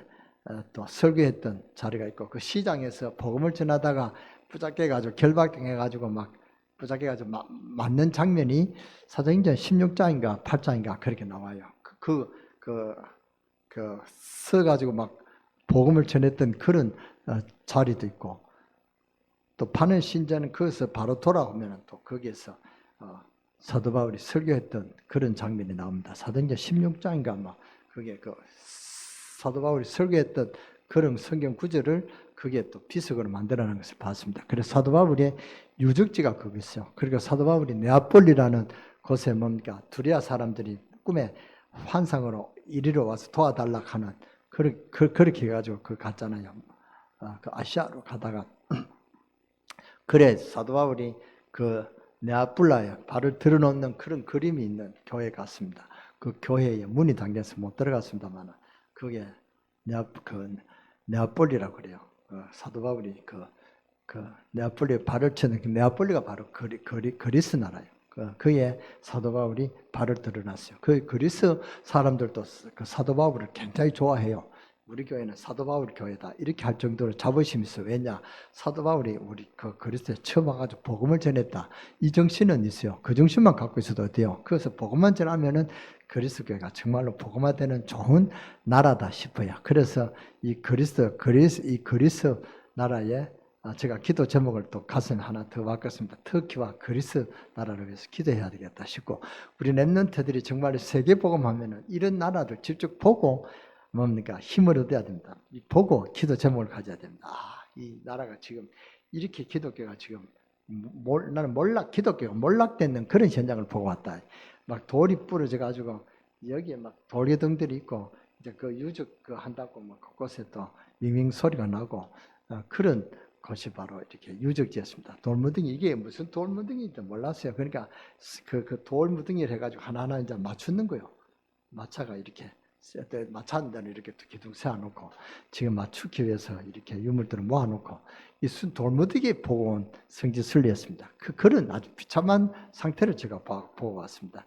또 설교했던 자리가 있고 그 시장에서 복음을 전하다가 부작해가지고 결박해가지고 막 부작해가지고 맞는 장면이 사도행전 16장인가 8장인가 그렇게 나와요. 서가지고 막 복음을 전했던 그런 자리도 있고 또 파는 신자는 거기서 바로 돌아오면 또 거기에서 사도 바울이 설교했던 그런 장면이 나옵니다. 사도행전 16장인가 막 그게 사도 바울이 설교했던 그런 성경 구절을 그게 또 비석으로 만들어낸 것을 봤습니다. 그래서 사도 바울의 유적지가 거기 있어요. 그리고 사도 바울이 네아폴리라는 곳에 뭡니까 두레아 사람들이 꿈에 환상으로 이리로 와서 도와달라 하는 그렇게 해가지고 갔잖아요. 그 아시아로 가다가 그래 사도 바울이 네아폴라에 발을 들어놓는 그런 그림이 있는 교회에 갔습니다. 그 교회에 문이 잠겨서 못 들어갔습니다만 그게 네아폴리라고 그래요. 사도 바울이 네아폴리에 발을 쳐는 네아폴리가 바로 그리스 나라예요. 그에 사도 바울이 발을 들어놨어요. 그 그리스 사람들도 그 사도 바울을 굉장히 좋아해요. 우리 교회는 사도 바울 교회다 이렇게 할 정도로 자부심이 있어. 왜냐? 사도 바울이 우리 그리스도에 처음 와가지고 복음을 전했다. 이 정신은 있어요. 그 정신만 갖고 있어도 돼요. 그래서 복음만 전하면은 그리스도 교회가 정말로 복음화되는 좋은 나라다 싶어요. 그래서 이 그리스 나라에 제가 기도 제목을 또 가슴에 하나 더 바꿨습니다. 터키와 그리스 나라를 위해서 기도해야 되겠다 싶고, 우리 랩런트들이 정말 세계 복음하면은 이런 나라들 직접 보고 뭡니까 힘을 얻어야 됩니다. 보고 기도 제목을 가져야 됩니다. 이 나라가 지금 이렇게 기독교가 지금 나는 기독교가 몰락되는 그런 현장을 보고 왔다. 막 돌이 부러져 가지고 여기에 막 돌개등들이 있고 이제 그 유적 그 한다고 뭐 곳곳에 또 윙윙 소리가 나고 그런 것이 바로 이렇게 유적지였습니다. 돌무더기 이게 무슨 돌무더기인지 몰랐어요. 그러니까 그 돌무더기를 해가지고 하나하나 이제 맞추는 거요. 마차가 이렇게 마차 한 대는 이렇게 기둥 세워놓고 지금 맞추기 위해서 이렇게 유물들을 모아놓고 이 돌무더기 보고 온 성지순례였습니다. 그런 아주 비참한 상태를 제가 보고 왔습니다.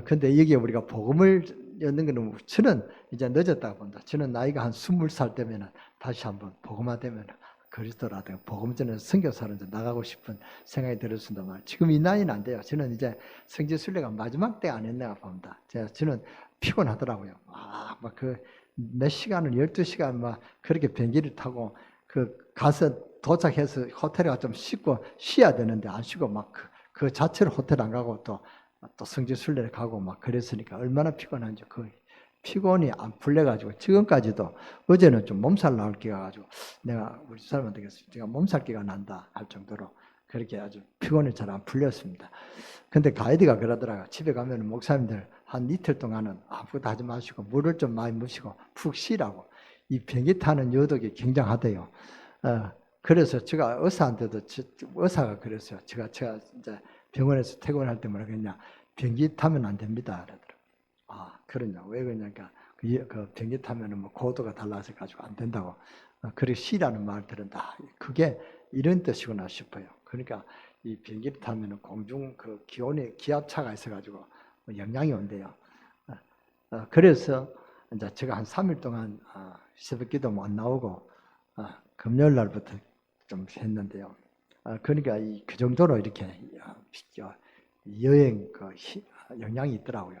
근데 여기에 우리가 복음을 여는 거는 저는 이제 늦었다고 본다. 저는 나이가 한 20살 되면은 다시 한번 복음화되면 그리스도라든가 복음 전에 선교사로 나가고 싶은 생각이 들었습니다만 지금 이 나이는 안 돼요. 저는 이제 성지순례가 마지막 때 안 했나 봅니다. 저는 피곤하더라고요. 막 몇 시간을 12시간 막 그렇게 비행기를 타고 가서 도착해서 호텔에 가 좀 씻고 쉬어야 되는데 안 쉬고 막 그 자체로 호텔 안 가고 또 성지순례를 가고 막 그랬으니까 얼마나 피곤한지 피곤이 안 풀려가지고 지금까지도 어제는 좀 몸살 나올 기가 가지고 내가 우리 사람한테 제가 몸살기가 난다 할 정도로 그렇게 아주 피곤이 잘 안 풀렸습니다. 근데 가이드가 그러더라고요. 집에 가면 목사님들 한 이틀 동안은 아무것도 하지 마시고 물을 좀 많이 마시고 푹 쉬라고. 이 비행기 타는 여독이 굉장하대요. 그래서 제가 의사한테도 의사가 그랬어요. 제가 이제 병원에서 퇴근할 때 뭐라 그랬냐, 비행기 타면 안 됩니다. 그러더라고요. 그러냐, 왜 그러냐니까 그 비행기 타면은 뭐 고도가 달라서 가지고 안 된다고. 그래 쉬라는 말 들은다. 그게 이런 뜻이구나 싶어요. 그러니까 이 비행기를 타면은 공중 그 기압차가 있어가지고 영향이 온대요. 그래서 이제 제가 한 3일 동안 새벽기도 못 나오고 금요일 날부터 좀 했는데요. 그러니까 그 정도로 이렇게 여행 영향이 있더라고요.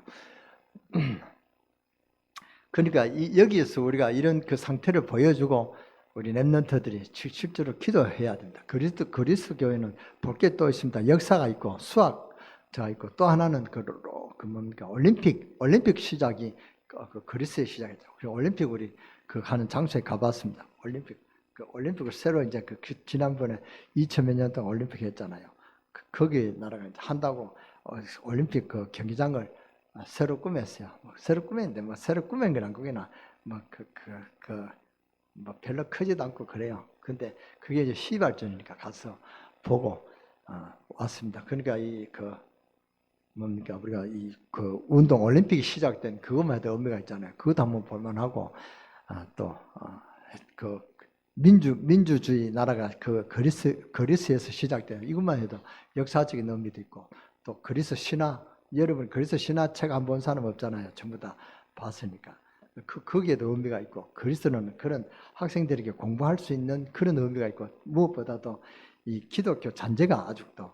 그러니까 여기에서 우리가 이런 그 상태를 보여주고 우리 랩런트들이 실제로 기도해야 된다. 그리스 교회는 볼 게 또 있습니다. 역사가 있고 수학자가 있고 또 하나는 뭡니까 올림픽 시작이 그리스의 시작이죠. 그리고 올림픽 우리 하는 장소에 가봤습니다. 올림픽을 새로 이제 지난번에 2000몇 년 동안 올림픽 했잖아요. 거기 나라가 이제 한다고 올림픽 경기장을 새로 꾸몄어요. 새로 꾸몄는데 새로 꾸민 거랑 거기나 별로 크지도 않고 그래요. 근데 그게 이제 시발전이니까 가서 보고 왔습니다. 그러니까 뭡니까 우리가 운동 올림픽이 시작된 그것만 해도 의미가 있잖아요. 그것도 한번 볼만하고 민주주의 나라가 그리스에서 시작된 이것만 해도 역사적인 의미도 있고 또 그리스 신화 여러분 그리스 신화책 안 본 사람 없잖아요. 전부 다 봤으니까 거기에도 의미가 있고 그리스는 그런 학생들에게 공부할 수 있는 그런 의미가 있고 무엇보다도 이 기독교 잔재가 아직도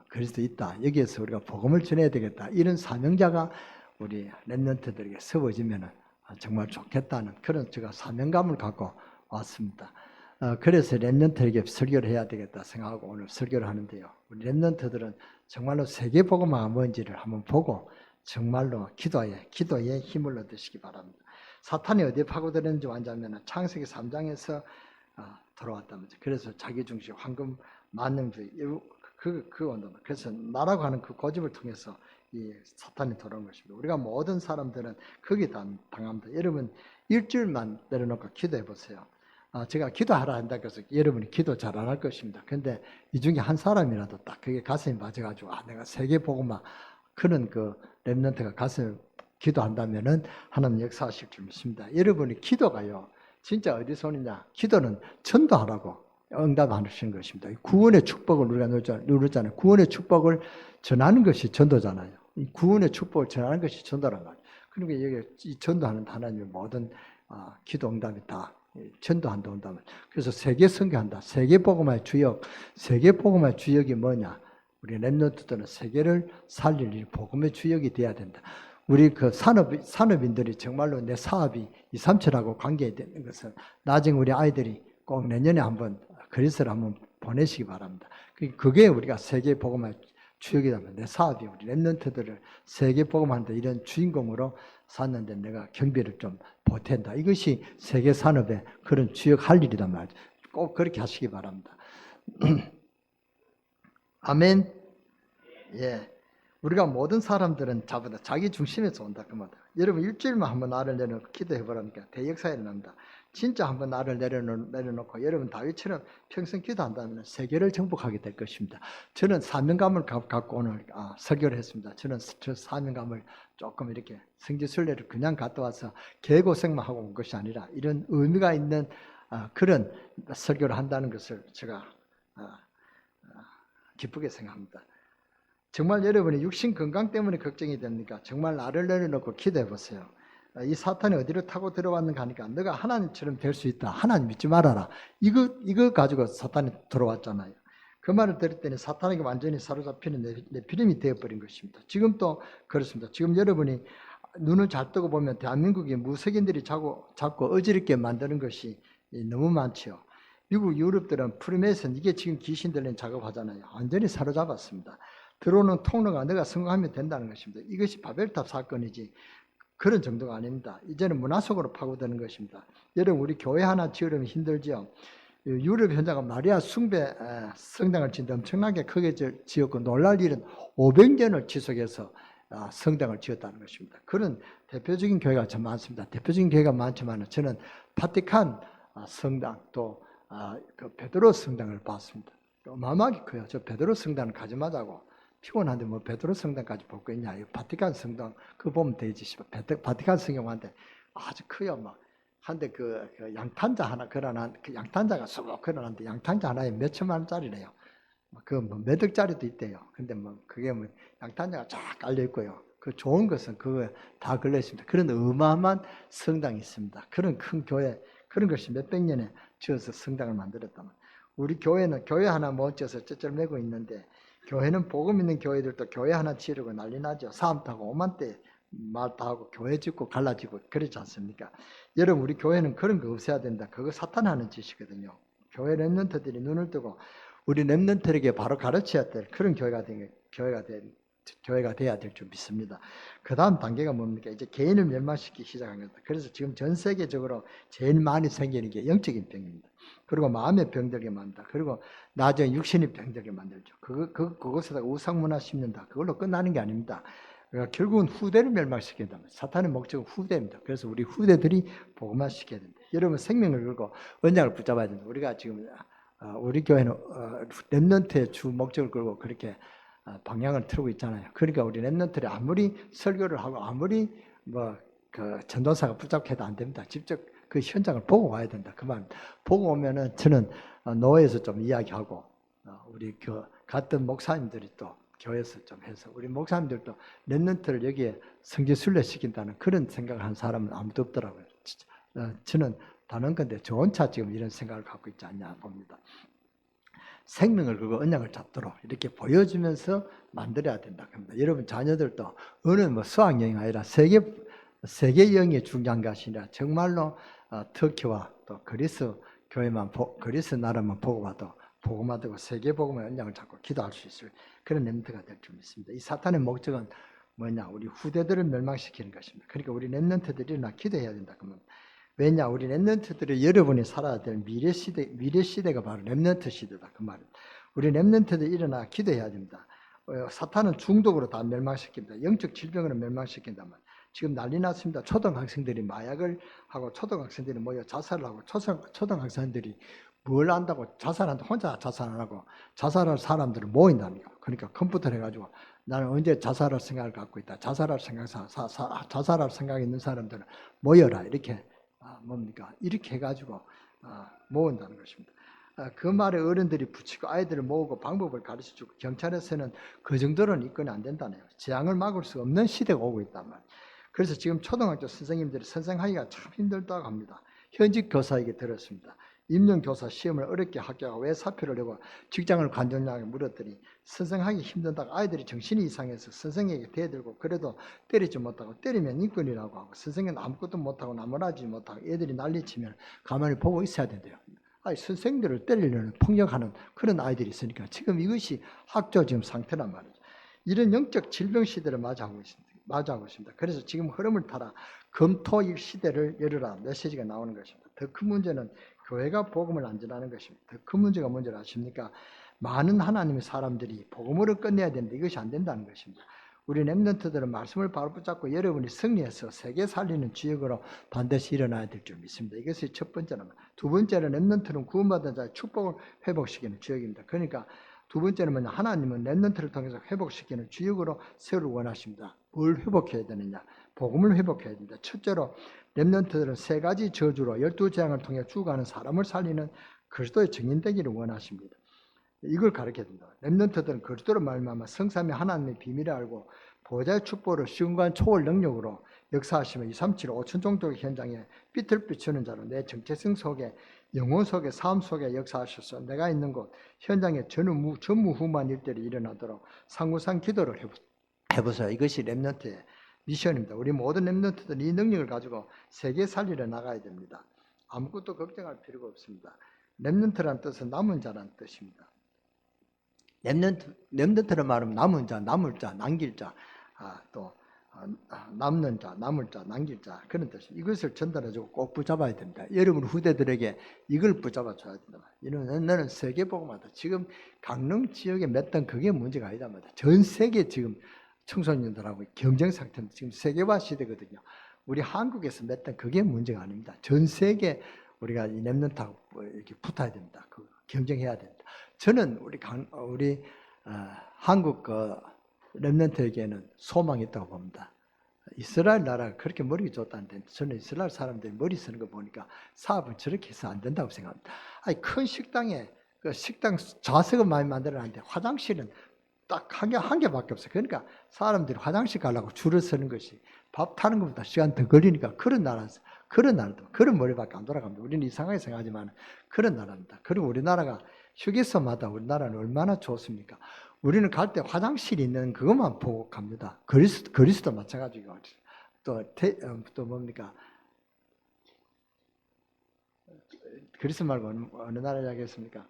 그리스도 있다. 여기에서 우리가 복음을 전해야 되겠다. 이런 사명자가 우리 랩런트들에게 세워지면 정말 좋겠다는 그런 제가 사명감을 갖고 왔습니다. 그래서 랩런트에게 설교를 해야 되겠다 생각하고 오늘 설교를 하는데요. 우리 랩런트들은 정말로 세계 복음화가 뭔지를 한번 보고 정말로 기도에 힘을 얻으시기 바랍니다. 사탄이 어디에 파고들었는지 완자면 창세기 3장에서 돌아왔다면서 그래서 자기중심, 황금 만능주의 온다. 그래서 나라고 하는 그 고집을 통해서 이 사탄이 돌아온 것입니다. 우리가 모든 사람들은 거기에 당합니다. 여러분 일주일만 내려놓고 기도해 보세요. 제가 기도하라 한다고 해서 여러분이 기도 잘 안 할 것입니다. 근데 이 중에 한 사람이라도 딱 그게 가슴이 맞아가지고 내가 세계 복음화 그런 랩런트가 가슴에 기도한다면은 하나님 역사하실 줄 믿습니다. 여러분이 기도가요 진짜 어디서 오느냐? 기도는 전도하라고 응답하시는 것입니다. 구원의 축복을 우리가 누렸잖아요. 구원의 축복을 전하는 것이 전도잖아요. 이 구원의 축복을 전하는 것이 전도란 말이에요. 그러니까 여기 이 전도하는 하나님의 모든 기도 응답이 다 전도한다 온다면 그래서 세계 선교한다. 세계 복음화의 주역이 뭐냐? 우리 랩런트들은 세계를 살릴 일 복음의 주역이 돼야 된다. 우리 산업인들이 정말로 내 사업이 237하고 관계되는 것은 나중에 우리 아이들이 꼭 내년에 한번 그리스를 한번 보내시기 바랍니다. 그게 우리가 세계 복음의 주역이라면 내 사업이 우리 랩런트들을 세계 복음하는데 이런 주인공으로 샀는데 내가 경비를 좀 보탠다. 이것이 세계 산업의 그런 주역할 일이란 말이죠. 꼭 그렇게 하시기 바랍니다. 아멘. 예. 우리가 모든 사람들은 자기 중심에서 온다 그 말이다. 여러분 일주일만 한번 나를 내려놓고 기도해 보라니까 대역사에 일어난다. 진짜 한번 나를 내려놓고 여러분 다윗처럼 평생 기도한다면 세계를 정복하게 될 것입니다. 저는 사명감을 갖고 오늘 설교를 했습니다. 저는 저 사명감을 조금 이렇게 성지순례를 그냥 갔다 와서 개고생만 하고 온 것이 아니라 이런 의미가 있는 그런 설교를 한다는 것을 제가 기쁘게 생각합니다. 정말 여러분이 육신 건강 때문에 걱정이 됩니까? 정말 나를 내려놓고 기도해 보세요. 이 사탄이 어디로 타고 들어왔는가 하니까 너가 하나님처럼 될 수 있다. 하나님 믿지 말아라. 이거 가지고 사탄이 들어왔잖아요. 그 말을 들었더니 사탄에게 완전히 사로잡히는 네피림이 되어버린 것입니다. 지금 또 그렇습니다. 지금 여러분이 눈을 잘 뜨고 보면 대한민국의 무석인들이 자꾸 어지럽게 만드는 것이 너무 많죠. 미국, 유럽들은 프리메이슨 이게 지금 귀신 들린 작업하잖아요. 완전히 사로잡았습니다. 들어오는 통로가 내가 성공하면 된다는 것입니다. 이것이 바벨탑 사건이지 그런 정도가 아닙니다. 이제는 문화 속으로 파고드는 것입니다. 여러분 우리 교회 하나 지으려면 힘들지요. 유럽 현장은 마리아 숭배 성당을 짓는데 엄청나게 크게 지었고 놀랄 일은 500년을 지속해서 성당을 지었다는 것입니다. 그런 대표적인 교회가 참 많습니다. 대표적인 교회가 많지만 저는 바티칸 성당 또 그 베드로 성당을 봤습니다. 어마어마하게 커요. 저 베드로 성당을 가지마자고 피곤한데 뭐 베드로 성당까지 볼 거 있냐? 이 바티칸 성당 그거 보면 되지. 바티칸 성경한테 아주 커요. 막 한데 그 양탄자 하나 걸어놨 그 양탄자가 쏙 걸어놨는데 양탄자 하나에 몇 천만 원짜리래요. 그 뭐 몇 억짜리도 있대요. 근데 뭐 그게 뭐 양탄자가 쫙 깔려 있고요. 그 좋은 것은 그거 다 걸려 있습니다. 그런 어마어마한 성당이 있습니다. 그런 큰 교회 그런 것이 몇백 년에 지어서 성당을 만들었다면 우리 교회는 교회 하나 못 지어서 쩌쩔매고 있는데 교회는 복음 있는 교회들도 교회 하나 지으려고 난리 나죠. 사람 타고 5만 대 말 다 하고 교회 짓고 갈라지고 그렇지 않습니까? 여러분 우리 교회는 그런 거 없애야 된다. 그거 사탄 하는 짓이거든요. 교회 랩런트들이 눈을 뜨고 우리 랩런트에게 바로 가르쳐야 될 그런 교회가 돼야 될 줄 믿습니다. 그 다음 단계가 뭡니까? 이제 개인을 멸망시키기 시작한 겁니다. 그래서 지금 전 세계적으로 제일 많이 생기는 게 영적인 병입니다. 그리고 마음의 병들게 만든다. 그리고 나중에 육신의 병들게 만들죠. 그것에다가 우상문화 심는다. 그걸로 끝나는 게 아닙니다. 그러니까 결국은 후대를 멸망시킨다. 사탄의 목적은 후대입니다. 그래서 우리 후대들이 복음화 시켜야 된다. 여러분 생명을 걸고 언약을 붙잡아야 된다. 우리가 지금 우리 교회는 렘넌트의 주 목적을 걸고 그렇게 방향을 틀고 있잖아요. 그러니까 우리 렘넌트들이 아무리 설교를 하고 아무리 그 전도사가 붙잡혀도 안 됩니다. 직접 그 현장을 보고 와야 된다. 그 말 보고 오면은 저는 노회에서 좀 이야기하고 우리 같은 목사님들이 또 교회에서 좀 해서 우리 목사님들도 렘넌트를 여기에 성지순례 시킨다는 그런 생각을 한 사람은 아무도 없더라고요. 저는 다른 건데 저 혼자 지금 이런 생각을 갖고 있지 않냐 봅니다. 생명을 걸고 언약을 잡도록 이렇게 보여주면서 만들어야 된다. 합니다. 여러분 자녀들도 어느 수학여행이 아니라 세계 여행이 중요한 것이 아니라 정말로 터키와 또 그리스 교회만 그리스 나라만 보고 봐도 복음화 되고 세계 복음의 언약을 잡고 기도할 수 있을 그런 렘넌트가 될 줄 믿습니다. 이 사탄의 목적은 뭐냐? 우리 후대들을 멸망시키는 것입니다. 그러니까 우리 렘넌트들이 일어나 기도해야 된다. 그러면 왜냐? 우리 렘넌트들이 여러분이 살아야 될 미래 시대가 바로 렘넌트 시대다. 그 말은 우리 렘넌트들이 일어나 기도해야 됩니다. 사탄은 중독으로 다 멸망시킵니다. 영적 질병으로 멸망시킨다면 지금 난리 났습니다. 초등학생들이 마약을 하고 초등학생들이 모여 자살을 하고 초등학생들이 뭘 안다고 자살한다. 혼자 자살 안 하고 자살할 사람들을 모인다는 거. 그러니까 컴퓨터를 해가지고 나는 언제 자살할 생각을 갖고 있다. 자살할 생각이 있는 사람들은 모여라. 이렇게 뭡니까? 이렇게 해가지고 모은다는 것입니다. 그 말에 어른들이 붙이고 아이들을 모으고 방법을 가르쳐주고 경찰에서는 그 정도로는 입건이 안 된다네요. 재앙을 막을 수 없는 시대가 오고 있단 말이에요. 그래서 지금 초등학교 선생님들이 선생하기가 참 힘들다고 합니다. 현직 교사에게 들었습니다. 임용교사 시험을 어렵게 합격하고 왜 사표를 내고 직장을 관뒀냐고 물었더니 선생하기 힘들다고 아이들이 정신이 이상해서 선생에게 대들고 그래도 때리지 못하고 때리면 인권이라고 하고 선생은 아무것도 못하고 나무라지 못하고 애들이 난리치면 가만히 보고 있어야 된대요. 선생들을 때리려는 폭력하는 그런 아이들이 있으니까 지금 이것이 학교 지금 상태란 말이죠. 이런 영적 질병 시대를 맞이하고 있습니다. 그래서 지금 흐름을 따라 금토일 시대를 열어라 메시지가 나오는 것입니다. 더 큰 문제는 교회가 복음을 안 전하는 것입니다. 더 큰 문제가 뭔지 아십니까? 많은 하나님의 사람들이 복음으로 끝내야 되는데 이것이 안 된다는 것입니다. 우리 렘넌트들은 말씀을 바로 붙잡고 여러분이 승리해서 세계 살리는 주역으로 반드시 일어나야 될 줄 믿습니다. 이것이 첫 번째는. 두 번째는 렘넌트는 구원받은 자의 축복을 회복시키는 주역입니다. 그러니까 두 번째는 뭐냐? 하나님은 렘넌트를 통해서 회복시키는 주역으로 세우를 원하십니다. 뭘 회복해야 되느냐? 복음을 회복해야 됩니다. 첫째로 렘넌트들은 세 가지 저주로 12재앙을 통해 죽어가는 사람을 살리는 그리스도의 증인되기를 원하십니다. 이걸 가르쳐야 된다. 렘넌트들은 그리스도로 말미암아 성삼위 하나님의 비밀을 알고 보좌의 축복으로 시간과 초월 능력으로 역사하시며 237, 5천 종족의 현장에 빛을 비추는 자로 내 정체성 속에 영혼 속에 삶 속에 역사하셔서 내가 있는 곳 현장에 전무후무한 일들이 일어나도록 상구상 기도를 해보세요. 이것이 렘넌트의 미션입니다. 우리 모든 렘넌트들은 이 능력을 가지고 세계 살리러 나가야 됩니다. 아무것도 걱정할 필요가 없습니다. 렘넌트란 뜻은 남은 자란 뜻입니다. 렘넌트를 말하면 남은 자, 남을 자, 남길 자, 남는 자, 남을 자, 남길 자 그런 뜻입니다. 이것을 전달해주고 꼭 붙잡아야 됩니다. 여러분 후대들에게 이걸 붙잡아 줘야 된다. 이는 너는 세계 복음하다. 지금 강릉 지역에 맺던 그게 문제가 아니다 말이다. 전 세계 지금 청소년들하고 경쟁 상태입니다. 지금 세계화 시대거든요. 우리 한국에서 맺던 그게 문제가 아닙니다. 전 세계 우리가 이 렘넌트하고 이렇게 붙어야 됩니다. 경쟁해야 됩니다. 저는 우리 한국 렘넌트에게는 소망이 있다고 봅니다. 이스라엘 나라가 그렇게 머리가 좋다는데 저는 이스라엘 사람들이 머리 쓰는 거 보니까 사업은 저렇게 해서 안 된다고 생각합니다. 큰 식당에 식당 좌석을 많이 만들어놨는데 화장실은 딱 한 개밖에 없어요. 그러니까 사람들이 화장실 가려고 줄을 서는 것이 밥 타는 것보다 시간 더 걸리니까 그런 나라도 그런 머리밖에 안 돌아갑니다. 우리는 이상하게 생각하지만 그런 나라입니다. 그리고 우리나라가 휴게소마다 우리나라는 얼마나 좋습니까? 우리는 갈 때 화장실이 있는 그것만 보고 갑니다. 그리스도 마찬가지고 또 뭡니까? 그리스 말고 어느 나라 이야기했습니까?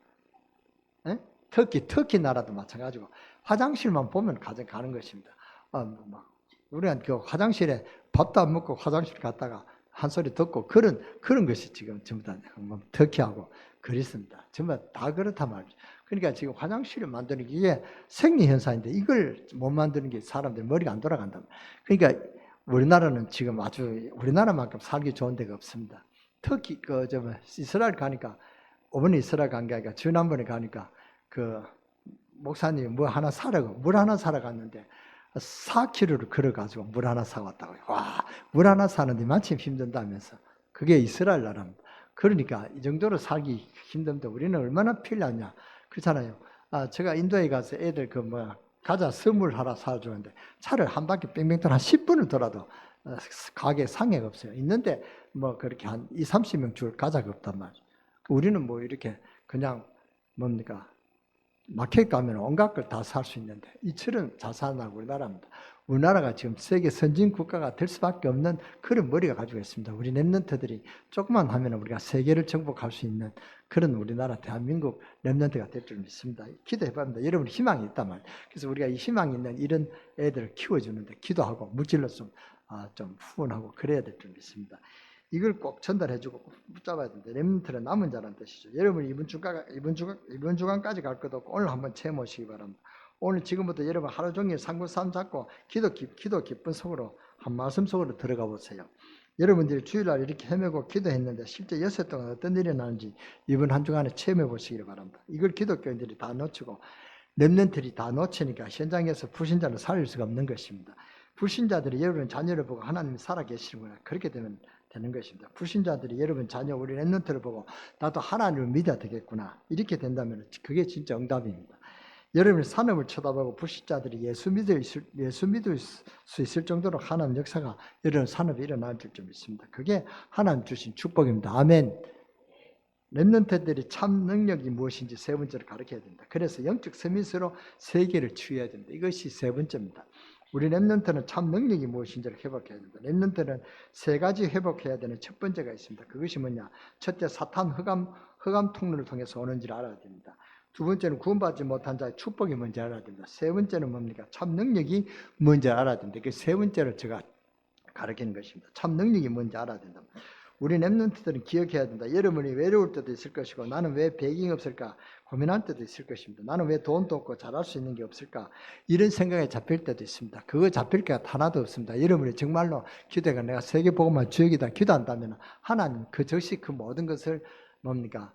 터키 나라도 마찬가지고 화장실만 보면 가는 것입니다. 우리는 그 화장실에 밥도 안 먹고 화장실 갔다가 한 소리 듣고 그런 것이 지금 전부 다 터키하고 그리스입니다. 전부 다 그렇단 말이죠. 그러니까 지금 화장실을 만드는 게 이게 생리 현상인데 이걸 못 만드는 게 사람들 머리가 안 돌아간다. 그러니까 우리나라는 지금 아주 우리나라만큼 살기 좋은 데가 없습니다. 터키 이스라엘 가니까 이번에 이스라엘 간 게 아니라 지난번에 가니까 그 목사님이 물 하나 사러 갔는데 4km를 걸어가지고 물 하나 사왔다고요. 와, 물 하나 사는데 마침 힘든다면서. 그게 이스라엘 나라입니다. 그러니까 이 정도로 살기 힘든데 우리는 얼마나 필요하냐. 그렇잖아요. 제가 인도에 가서 애들 가자 선물 하나 사주는데 차를 한 바퀴 뺑뺑 돌아 한 10분을 돌아도 가게 상해가 없어요. 있는데 그렇게 한 20-30명 줄 가자가 없단 말이에요. 우리는 이렇게 그냥 뭡니까? 마켓 가면 온갖 걸 다 살 수 있는데 이처럼 자산하고 우리나라입니다. 우리나라가 지금 세계 선진 국가가 될 수밖에 없는 그런 머리가 가지고 있습니다. 우리 렘넌트들이 조금만 하면 우리가 세계를 정복할 수 있는 그런 우리나라 대한민국 렘넌트가 될 줄 믿습니다. 기도해봅니다. 여러분 희망이 있단 말이에요. 그래서 우리가 이 희망이 있는 이런 애들을 키워주는데 기도하고 물질로 좀 후원하고 그래야 될 줄 믿습니다. 이걸 꼭 전달해주고 붙잡아야 되는데 렘넌트는 남은 자라는 뜻이죠. 여러분 이번 주간까지 갈 것도 없고 오늘 한번 채워보시기 바랍니다. 오늘 지금부터 여러분 하루 종일 상구쌈 잡고 기도 기쁜 속으로 한 말씀 속으로 들어가 보세요. 여러분들이 주일날 이렇게 헤매고 기도했는데 실제 여섯 동안 어떤 일이 나는지 이번 한 주간에 체험해 보시기 바랍니다. 이걸 기독교인들이 다 놓치고 렘넌트들이 다 놓치니까 현장에서 불신자를 살릴 수가 없는 것입니다. 불신자들이 여러분 자녀를 보고 하나님이 살아계시는구나 그렇게 되는 것입니다. 불신자들이 여러분 자녀 우리 렘넌트를 보고 나도 하나님을 믿어야 되겠구나 이렇게 된다면 그게 진짜 응답입니다. 여러분의 산업을 쳐다보고 불신자들이 예수 믿을 수 있을 정도로 하나님 역사가 여러분 산업이 일어날 줄 믿습니다. 그게 하나님 주신 축복입니다. 아멘. 렘넌트들이 참 능력이 무엇인지 세 번째로 가르쳐야 됩니다. 그래서 영적 서밋으로 세계를 치유해야 됩니다. 이것이 세 번째입니다. 우리 렘넌트는 참 능력이 무엇인지를 회복해야 됩니다. 렘넌트는 세 가지 회복해야 되는 첫 번째가 있습니다. 그것이 뭐냐? 첫째 사탄 흑암 흑암 통로를 통해서 오는지를 알아야 됩니다. 두 번째는 구원받지 못한 자의 축복이 뭔지 알아야 됩니다. 세 번째는 뭡니까? 참 능력이 뭔지 알아야 됩니다. 그 세 번째로 제가 가르치는 것입니다. 참 능력이 뭔지 알아야 된다. 우리 랩런트들은 기억해야 된다. 여러분이 외로울 때도 있을 것이고 나는 왜 배경이 없을까 고민할 때도 있을 것입니다. 나는 왜 돈도 없고 잘할 수 있는 게 없을까 이런 생각에 잡힐 때도 있습니다. 그거 잡힐 게 하나도 없습니다. 여러분이 정말로 기도가 내가 세계복음화 주역이다 기도한다면 하나님 그 즉시 그 모든 것을 뭡니까?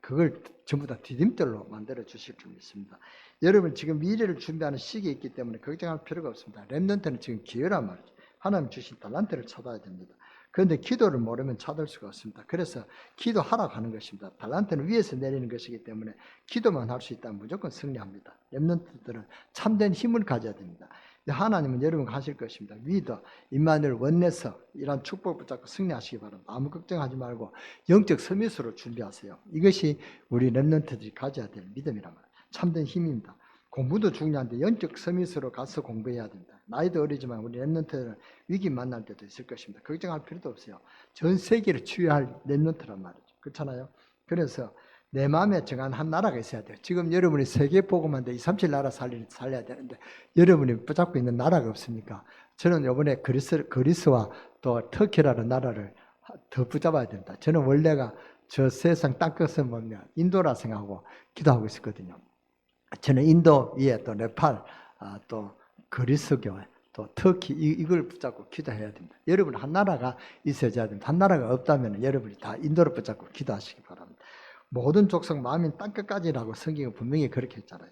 그걸 전부 다 디딤돌로 만들어 주실 줄 믿습니다. 여러분 지금 미래를 준비하는 시기에 있기 때문에 걱정할 필요가 없습니다. 랩런트는 지금 기회란 말이죠. 하나님 주신 달란트를 찾아야 됩니다. 그런데 기도를 모르면 찾을 수가 없습니다. 그래서 기도하라고 하는 것입니다. 달란트는 위에서 내리는 것이기 때문에 기도만 할 수 있다면 무조건 승리합니다. 랩런트들은 참된 힘을 가져야 됩니다. 하나님은 여러분과 하실 것입니다. 위도, 임마누엘, 원내서 이런 축복을 붙잡고 승리하시기 바랍니다. 아무 걱정하지 말고 영적 서밋으로 준비하세요. 이것이 우리 랩런트들이 가져야 될 믿음이란 말이에요. 참된 힘입니다. 공부도 중요한데 영적 서밋으로 가서 공부해야 됩니다. 나이도 어리지만 우리 랩런트들은 위기 만날 때도 있을 것입니다. 걱정할 필요도 없어요. 전 세계를 치유할 랩런트란 말이죠. 그렇잖아요. 그래서 내 마음에 정한 한 나라가 있어야 돼요. 지금 여러분이 세계 복음한데 237 나라 살려야 되는데 여러분이 붙잡고 있는 나라가 없습니까? 저는 이번에 그리스와 또 터키라는 나라를 더 붙잡아야 된다. 저는 원래가 저 세상 땅끝은 뭐냐 인도라 생각하고 기도하고 있었거든요. 저는 인도 위에 또 네팔, 또 그리스 교회, 또 터키 이걸 붙잡고 기도해야 됩니다. 여러분 한 나라가 있어야 됩니다. 한 나라가 없다면 여러분이 다 인도를 붙잡고 기도하시기 바랍니다. 모든 족속 마음인 땅끝까지라고 성경은 분명히 그렇게 했잖아요.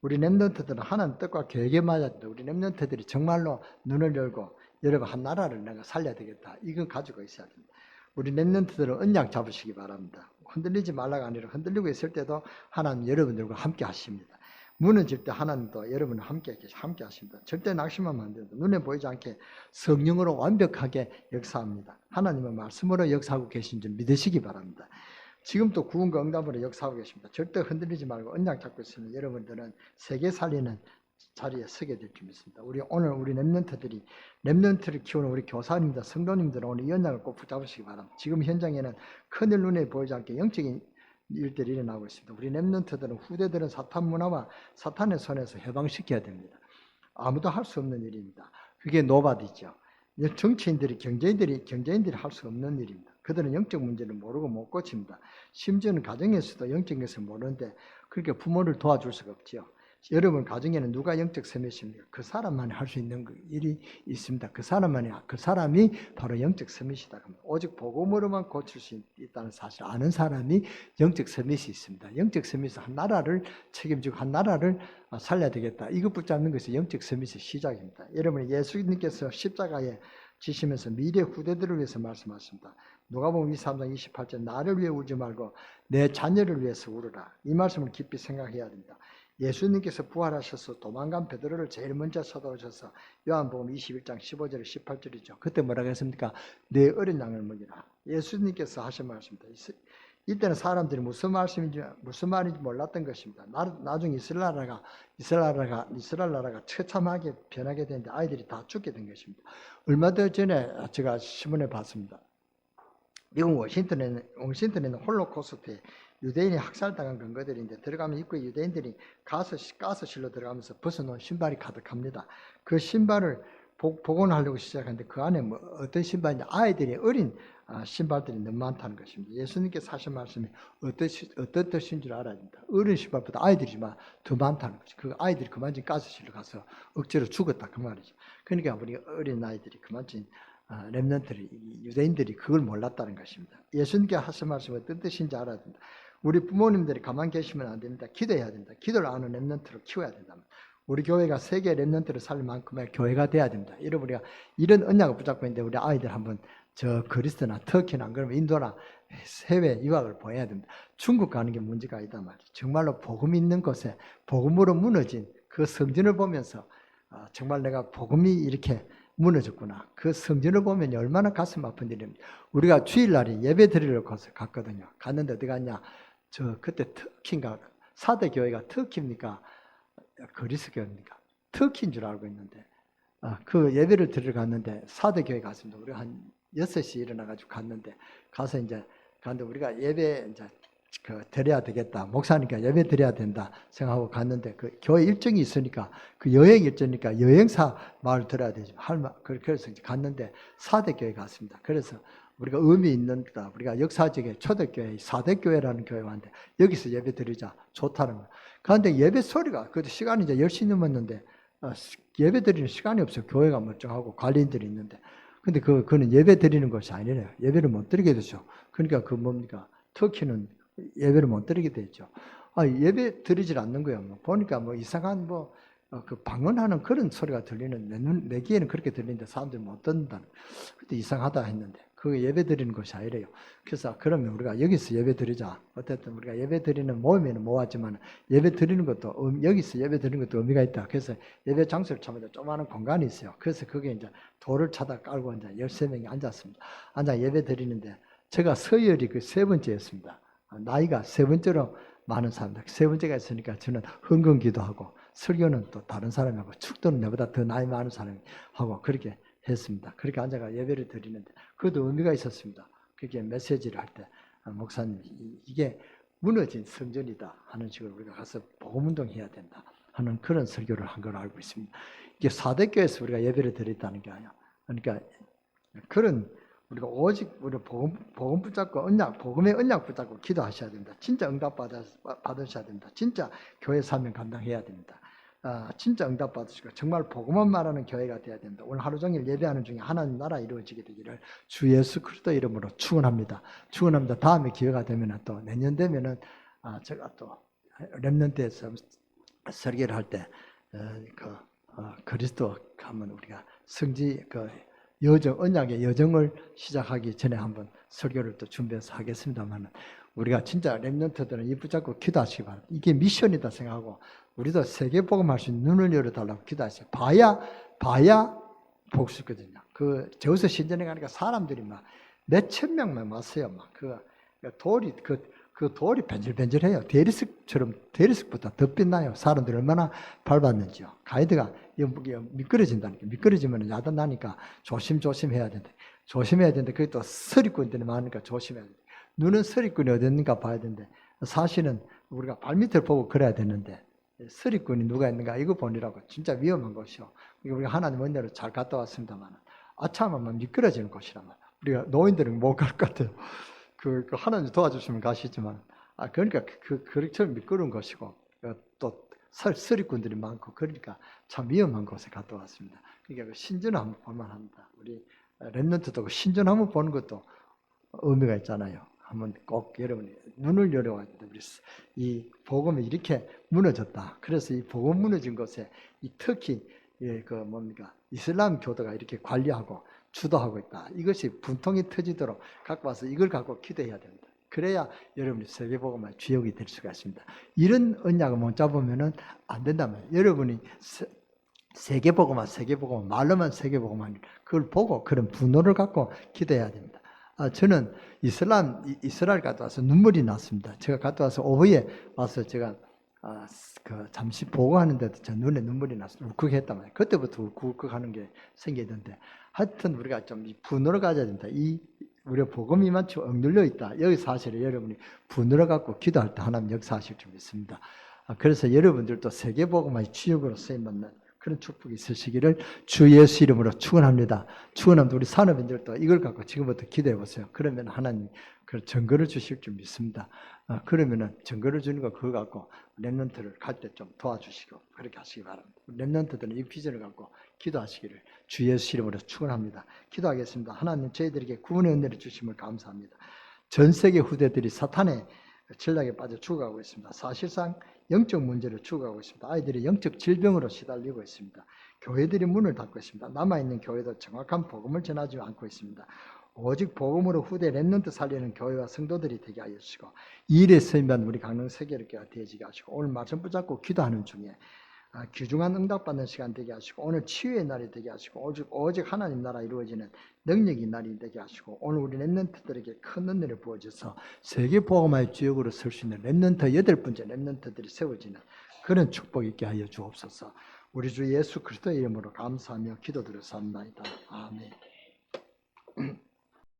우리 랩런트들은 하나님 뜻과 계획에 맞아야 된다. 우리 랩런트들이 정말로 눈을 열고 여러분 한 나라를 내가 살려야 되겠다. 이건 가지고 있어야 됩니다. 우리 랩런트들은 언약 잡으시기 바랍니다. 흔들리지 말라가 아니라 흔들리고 있을 때도 하나님 여러분들과 함께 하십니다. 무너질 때 하나님도 여러분과 함께 하십니다. 절대 낙심하면 안 됩니다. 눈에 보이지 않게 성령으로 완벽하게 역사합니다. 하나님은 말씀으로 역사하고 계신 줄 믿으시기 바랍니다. 지금도 구원과 응답으로 역사하고 계십니다. 절대 흔들리지 말고 언약 잡고 있으면 여러분들은 세계 살리는 자리에 서게 될 줄 믿습니다. 오늘 우리 랩런트를 키우는 우리 교사님들, 성도님들은 오늘 이 언약을 꼭 붙잡으시기 바랍니다. 지금 현장에는 큰일 눈에 보이지 않게 영적인 일들이 일어나고 있습니다. 우리 랩런트들은 후대들은 사탄 문화와 사탄의 손에서 해방시켜야 됩니다. 아무도 할 수 없는 일입니다. 그게 노바디죠. 정치인들이 경제인들이 할 수 없는 일입니다. 그들은 영적 문제를 모르고 못 고칩니다. 심지어는 가정에서도 영적인 것을 모르는데 그렇게 부모를 도와줄 수가 없죠. 여러분 가정에는 누가 영적 서밋입니까? 그 사람만이 할 수 있는 일이 있습니다. 그 사람이 바로 영적 서밋이다. 오직 복음으로만 고칠 수 있다는 사실 아는 사람이 영적 서밋이 있습니다. 영적 서밋은 한 나라를 책임지고 한 나라를 살려야 되겠다. 이것 붙잡는 것이 영적 서밋의 시작입니다. 여러분 예수님께서 십자가에 지시면서 미래 후대들을 위해서 말씀하십니다. 누가복음 23장 28절 나를 위해 울지 말고 내 자녀를 위해서 울으라. 이 말씀을 깊이 생각해야 됩니다. 예수님께서 부활하셔서 도망간 베드로를 제일 먼저 찾아오셔서 요한복음 21장 15절 18절이죠. 그때 뭐라고 했습니까? 내 어린 양을 먹이라. 예수님께서 하신 말씀입니다. 이때는 사람들이 무슨 말인지 몰랐던 것입니다. 나중에 이스라엘 나라가 처참하게 변하게 되는데 아이들이 다 죽게 된 것입니다. 얼마 전에 제가 신문에 봤습니다. 미국 워싱턴에는 홀로코스트에 유대인이 학살당한 근거들인데 들어가면 입구에 유대인들이 가스실로 들어가면서 벗어놓은 신발이 가득합니다. 그 신발을 복원하려고 시작하는데 그 안에 어떤 신발인지 아이들이 어린 신발들이 너무 많다는 것입니다. 예수님께서 하신 말씀이 어떤 뜻인 줄 알아야 됩니다. 어린 신발보다 아이들이 더 많다는 것이죠. 그 아이들이 그만진 가스실로 가서 억지로 죽었다 그 말이죠. 그러니까 우리 어린 아이들이 그만진 렘넌트들이 유대인들이 그걸 몰랐다는 것입니다. 예수님께 하신 말씀이 어떤 뜻인지 알아야 됩니다. 우리 부모님들이 가만 계시면 안 됩니다. 기도해야 됩니다. 기도를 아는 렘넌트를 키워야 된다. 우리 교회가 세계 렘넌트를 살릴 만큼의 교회가 돼야 됩니다. 여러분 우리가 이런 언약을 붙잡고 있는데 우리 아이들 한번 저 그리스나 터키나 안 그러면 인도나 해외 유학을 보내야 됩니다. 중국 가는 게 문제가 아니다 말이죠. 정말로 복음 있는 곳에 복음으로 무너진 그 성전을 보면서 정말 내가 복음이 이렇게 무너졌구나. 그 성전을 보면 얼마나 가슴 아픈 일입니다. 우리가 주일날에 예배 드리러 갔거든요. 갔는데 어디 갔냐? 그때 터키인가? 4대 교회가 터키입니까? 그리스 교회입니까? 터키인 줄 알고 있는데 그 예배를 드리러 갔는데 4대 교회 갔습니다. 우리가 한 6시 일어나가지고 갔는데 가서 이제 그런데 우리가 예배 이제 드려야 되겠다. 목사니까 예배 드려야 된다 생각하고 갔는데 그 교회 일정이 있으니까 그 여행 일정이니까 여행사 말을 들어야 되지. 그래서 이제 갔는데 4대 교회 갔습니다. 그래서 우리가 의미 있는 다 우리가 역사적인 초대교회 4대 교회라는 교회 왔는데 여기서 예배 드리자 좋다는 거예요. 그런데 예배 소리가 그래도 시간이 이제 10시 넘었는데 예배 드리는 시간이 없어요. 교회가 멀쩡하고 관리인들이 있는데. 근데 그는 예배 드리는 것이 아니래요. 예배를 못 드리게 되죠. 그러니까 그 뭡니까? 터키는 예배를 못 드리게 되죠. 예배 드리질 않는 거예요. 보니까 이상한 그 방언하는 그런 소리가 들리는 내 귀에는 그렇게 들리는데 사람들이 못 듣는다. 그때 이상하다 했는데 그게 예배 드리는 것이 아니래요. 그래서 그러면 우리가 여기서 예배 드리자. 어쨌든 우리가 예배 드리는 모임에는 모았지만 예배 드리는 것도 여기서 예배 드리는 것도 의미가 있다. 그래서 예배 장소를 찾는데 조그마한 공간이 있어요. 그래서 거기에 이제 돌을 찾아 깔고 이제 13명이 앉았습니다. 앉아 예배 드리는데 제가 서열이 그 3번째였습니다. 나이가 3번째로 많은 사람들. 3번째가 있으니까 저는 헌금 기도하고 설교는 또 다른 사람이 하고 축도는 내보다 더 나이 많은 사람이 하고 그렇게 했습니다. 그렇게 앉아가 예배를 드리는데 그것도 의미가 있었습니다. 그렇게 메시지를 할 때 목사님 이게 무너진 성전이다 하는 식으로 우리가 가서 복음운동 해야 된다 하는 그런 설교를 한 걸 알고 있습니다. 이게 4대 교회에서 우리가 예배를 드렸다는 게 아니야. 그러니까 그런 우리가 오직 우리 복음 붙잡고 복음의 언약 붙잡고 기도하셔야 됩니다. 진짜 응답 받으셔야 됩니다. 진짜 교회 사명 감당해야 됩니다. 진짜 응답 받으시고 정말 복음만 말하는 교회가 되어야 됩니다. 오늘 하루 종일 예배하는 중에 하나님 나라 이루어지게 되기를 주 예수 그리스도 이름으로 축원합니다. 축원합니다. 다음에 기회가 되면 또 내년 되면은 제가 또 렘넌트에서 설교를 할 때 그리스도 하면 우리가 성지 언약의 여정을 시작하기 전에 한번 설교를 또 준비해서 하겠습니다만 우리가 진짜 렘넌트들은 이 붙잡고 기도하시기 바랍니다. 이게 미션이다 생각하고 우리도 세계복음할 수 있는 눈을 열어달라고 기도하세요. 봐야 볼 수 있거든요. 저기서 신전에 가니까 사람들이 막 몇천 명만 왔어요. 그 돌이 벤질벤질해요. 대리석보다 더 빛나요. 사람들이 얼마나 밟았는지요. 가이드가 미끄러진다니까. 미끄러지면 야단 나니까 조심조심 해야 된다. 조심해야 되는데 그게 또 서리꾼들이 많으니까 조심해야 된다. 눈은 서리꾼이 어디 있는가 봐야 되는데 사실은 우리가 발밑을 보고 그래야 되는데 서리꾼이 누가 있는가 이거 보느라고 진짜 위험한 곳이요. 우리가 하나님 은혜로 잘 갔다 왔습니다만 아참하면 미끄러지는 곳이란 말이야. 우리가 노인들은 못 갈 것 같아요. 하나님 도와주시면 가시지만 그러니까 그렇게 미끄러운 것이고 또 서리꾼들이 많고 그러니까 참 위험한 곳에 갔다 왔습니다. 그러니까 신전을 한번 볼만합니다. 우리 렘넌트도 신전 한번 보는 것도 의미가 있잖아요. 한번 꼭 여러분이 눈을 열어야 됩니다. 우리 이 복음이 이렇게 무너졌다. 그래서 이 복음 무너진 곳에 특히 이슬람 교도가 이렇게 관리하고 주도하고 있다. 이것이 분통이 터지도록 갖고 와서 이걸 갖고 기도해야 됩니다. 그래야 여러분이 세계복음의 주역이 될 수가 있습니다. 이런 언약을 못 잡으면 안 된다면 여러분이 세계복음만 말로만 세계복음만 그걸 보고 그런 분노를 갖고 기도해야 됩니다. 저는 이스라엘 갔다 와서 눈물이 났습니다. 제가 갔다 와서 오후에 와서 제가 잠시 보고하는데도 제 눈에 눈물이 나서 울컥했단 말이에요. 그때부터 울컥하는 게 생기던데 하여튼 우리가 좀 분노를 가져야 된다. 우리 복음이 이만큼 억눌려 있다. 여기 사실은 여러분이 분노를 갖고 기도할 때 하나님 역사하실 줄 믿습니다. 그래서 여러분들도 세계복음의 주역으로 쓰임받는 그런 축복이 있으시기를 주 예수 이름으로 축원합니다. 축원합니다. 우리 산업인들도 이걸 갖고 지금부터 기도해 보세요. 그러면 하나님 그 증거를 주실 줄 믿습니다. 그러면은 증거를 주는 거 그거 갖고 렘넌트를 갈 때 좀 도와주시고 그렇게 하시기 바랍니다. 렘넌트들은 이 비전을 갖고 기도하시기를 주 예수 이름으로 축원합니다. 기도하겠습니다. 하나님 저희들에게 구원의 은혜를 주심을 감사합니다. 전 세계 후대들이 사탄의 전략에 빠져 죽어가고 있습니다. 사실상 영적 문제를 죽어가고 있습니다. 아이들이 영적 질병으로 시달리고 있습니다. 교회들이 문을 닫고 있습니다. 남아있는 교회도 정확한 복음을 전하지 않고 있습니다. 오직 복음으로 후대 렘넌트 살리는 교회와 성도들이 되게 하여 주시고 이 일에 쓰임받는 우리 강릉 세계롭게가 되어지게 하시고 오늘 말씀 붙잡고 기도하는 중에 귀중한 응답받는 시간 되게 하시고 오늘 치유의 날이 되게 하시고 오직 하나님 나라 이루어지는 능력의 날이 되게 하시고 오늘 우리 렘넌트들에게 큰 은혜를 부어줘서 세계 복음화의 주역으로 설 수 있는 렘넌트 8번째 렘넌트들이 세워지는 그런 축복 있게 하여 주옵소서. 우리 주 예수 그리스도의 이름으로 감사하며 기도드렸사옵나이다. 아멘.